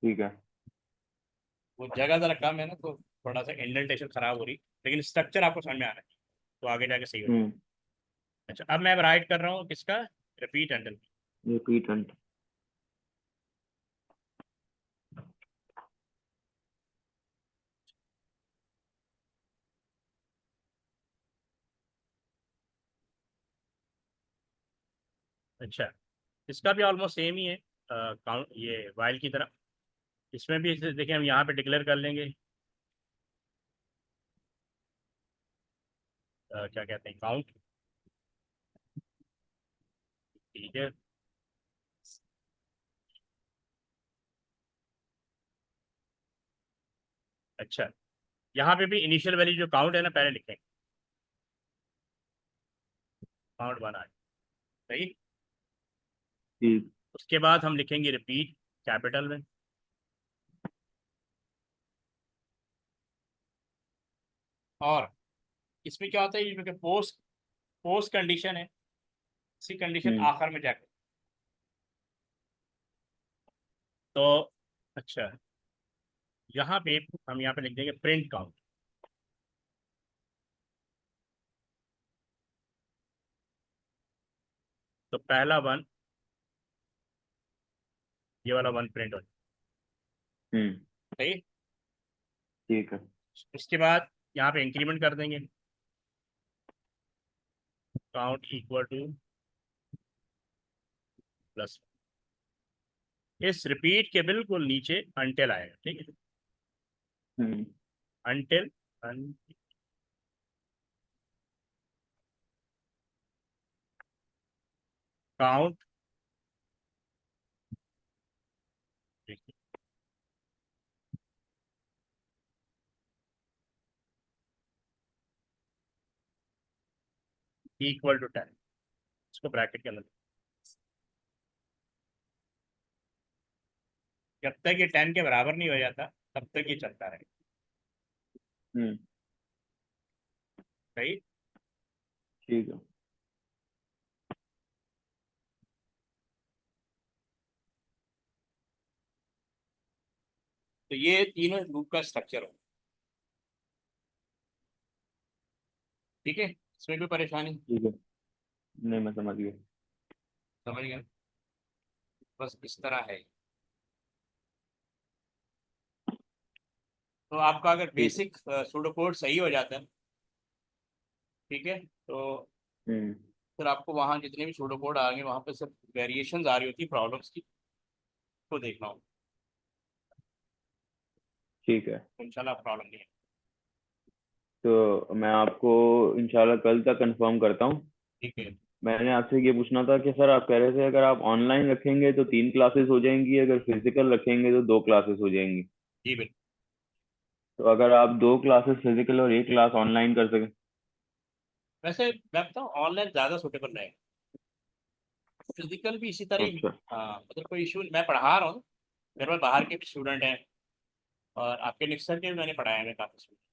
ठीक है। वो जगह जरा कम है ना, तो थोड़ा सा इंडेंटेशन खराब हो रही, लेकिन स्ट्रक्चर आपको समझ में आ रहा है, तो आगे जाके सही हो जाएगा। हम्म अच्छा, अब मैं राइट कर रहा हूँ किसका, रिपीट एंडल। Repeat and. अच्छा, इसका भी ऑलमोस्ट सेम ही है, काउंट ये वाइल की तरह। इसमें भी देखिए हम यहाँ पे डिक्लेयर कर लेंगे, क्या कहते हैं, काउंट। ठीक है, अच्छा, यहाँ पे भी इनिशियल वैल्यू जो काउंट है ना, पहले लिखेंगे, काउंट बना है। सही। ठीक। उसके बाद हम लिखेंगे रिपीट कैपिटल में, और इसमें क्या होता है, ये पोस्ट पोस्ट कंडीशन है, इसी कंडीशन हम्म आखिर में जाकर, तो अच्छा, यहाँ पे हम यहाँ पे लिख देंगे प्रिंट काउंट। तो पहला 1, ये वाला 1 प्रिंट हो जाए। हम्म सही। ठीक है। उसके बाद यहाँ पे इंक्रीमेंट कर देंगे, काउंट इक्वल टू प्लस, इस रिपीट के बिल्कुल नीचे अनटिल आएगा, ठीक है, हम्म अनटिल काउंट इक्वल टू 10, इसको ब्रैकेट के अंदर, जब तक ये 10 के बराबर नहीं हो जाता तब तक ये चलता रहेगा, हम्म सही। ठीक है। तो ये तीनों लूप का स्ट्रक्चर हो, ठीक है, इसमें कोई परेशानी, ठीक है, नहीं मैं समझ गया। समझ गए, बस इस तरह है। तो आपका अगर ठीक है। बेसिक सूडो कोड सही हो जाता है, ठीक है, तो हम्म फिर आपको वहाँ जितने भी सूडो कोड आएंगे वहाँ पे सब वेरिएशन आ रही होती है प्रॉब्लम्स की, तो देखना होगा, ठीक है। इंशाल्लाह प्रॉब्लम नहीं है। तो मैं आपको इंशाल्लाह कल तक कंफर्म करता हूँ। ठीक है। मैंने आपसे ये पूछना था कि सर आप कह रहे थे अगर आप ऑनलाइन रखेंगे तो 3 क्लासेस हो जाएंगी, अगर फिजिकल रखेंगे तो 2 क्लासेस हो जाएंगी। जी बिल्कुल। तो अगर आप 2 क्लासेस फिजिकल और 1 क्लास ऑनलाइन कर सकें। वैसे मैं बताऊँ ऑनलाइन ज़्यादा सूटेबल रहेगा, फिजिकल भी इसी तरह ही। अच्छा। हाँ मतलब कोई इशू, मैं पढ़ा रहा हूँ, मेरे पास बाहर के भी स्टूडेंट हैं, और आपके निक्सर के भी मैंने पढ़ाया है काफ़ी स्टूडेंट,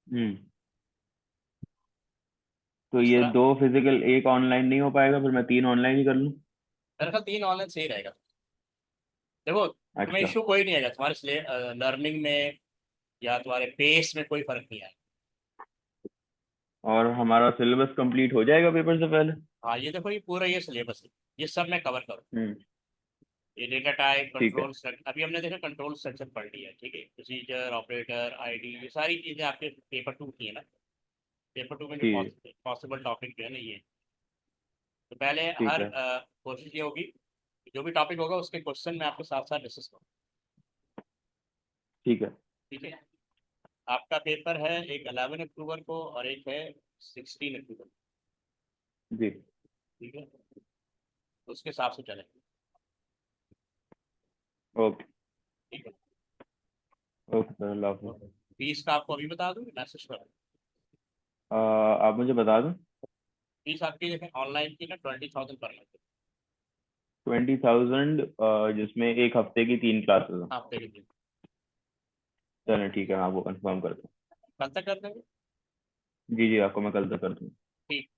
हम्म तो इस ये तरह। 2 फिजिकल 1 ऑनलाइन नहीं हो पाएगा, फिर मैं 3 ऑनलाइन ही कर लूँ। मेरे ख्याल 3 ऑनलाइन सही रहेगा। देखो तुम्हें अच्छा। इशू कोई नहीं आएगा तुम्हारे लर्निंग में या तुम्हारे पेस में, कोई फर्क नहीं आएगा। और हमारा सिलेबस कंप्लीट हो जाएगा पेपर से पहले। हाँ ये देखो, ये पूरा ये सिलेबस है, ये सब मैं कवर करूँ। हम्म ये डेटा टाइप, ठीक है। कंट्रोल स्ट्रक्चर, अभी हमने देखा कंट्रोल स्ट्रक्चर पढ़ लिया है, ठीक है, प्रोसीजर, ऑपरेटर, आईडी, ये सारी चीज़ें आपके पेपर 2 की है ना, पेपर 2 में जो ठीक पॉसिबल टॉपिक जो है ना ये। तो पहले ठीक हर है। कोशिश ये होगी कि जो भी टॉपिक होगा उसके क्वेश्चन मैं आपके साथ साथ डिस्कस करूँ, ठीक है। ठीक है। आपका पेपर है एक 11 अक्टूबर को और एक है 16 अक्टूबर, जी। ठीक है, तो उसके हिसाब से चलें, ओके। ठीक है। ओके सर, अल्लाह तो हाफिज़। फीस का आपको अभी बता दूँ, मैसेज करूँ? आप मुझे बता दें। फीस आपकी देखें ऑनलाइन की ना 20,000 पर मंथ, 20,000, जिसमें एक हफ्ते की 3 क्लासेस हैं। हफ्ते के दिन। चलें ठीक है, मैं आपको कंफर्म करता कल तक कर देंगे। हूँ। जी जी, आपको मैं कल तक कर दूँ। ठीक।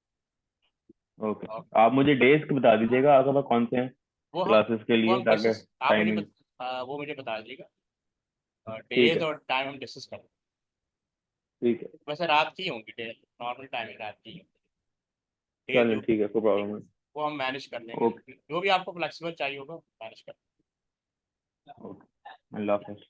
ओके। और आप मुझे डेज बता दीजिएगा आपके पास कौन से हैं वो हम क्लासेस के वो लिए, हम ताकि डिस्कस, आप मुझे टाइमिंग। वो मुझे बता दीजिएगा, ठीक डेज है। और टाइम हम डिस्कस करें। ठीक है। वैसे रात की होंगी डे, नॉर्मल टाइमिंग रात की होगी। डे चलें जो ठीक है, कोई ठीक, प्रॉब्लम नहीं। वो हम मैनेज कर लेंगे, ओके। जो भी आपको फ्लेक्सिबल चाहिए होगा मैनेज कर ओके। अल्लाह हाफिज़।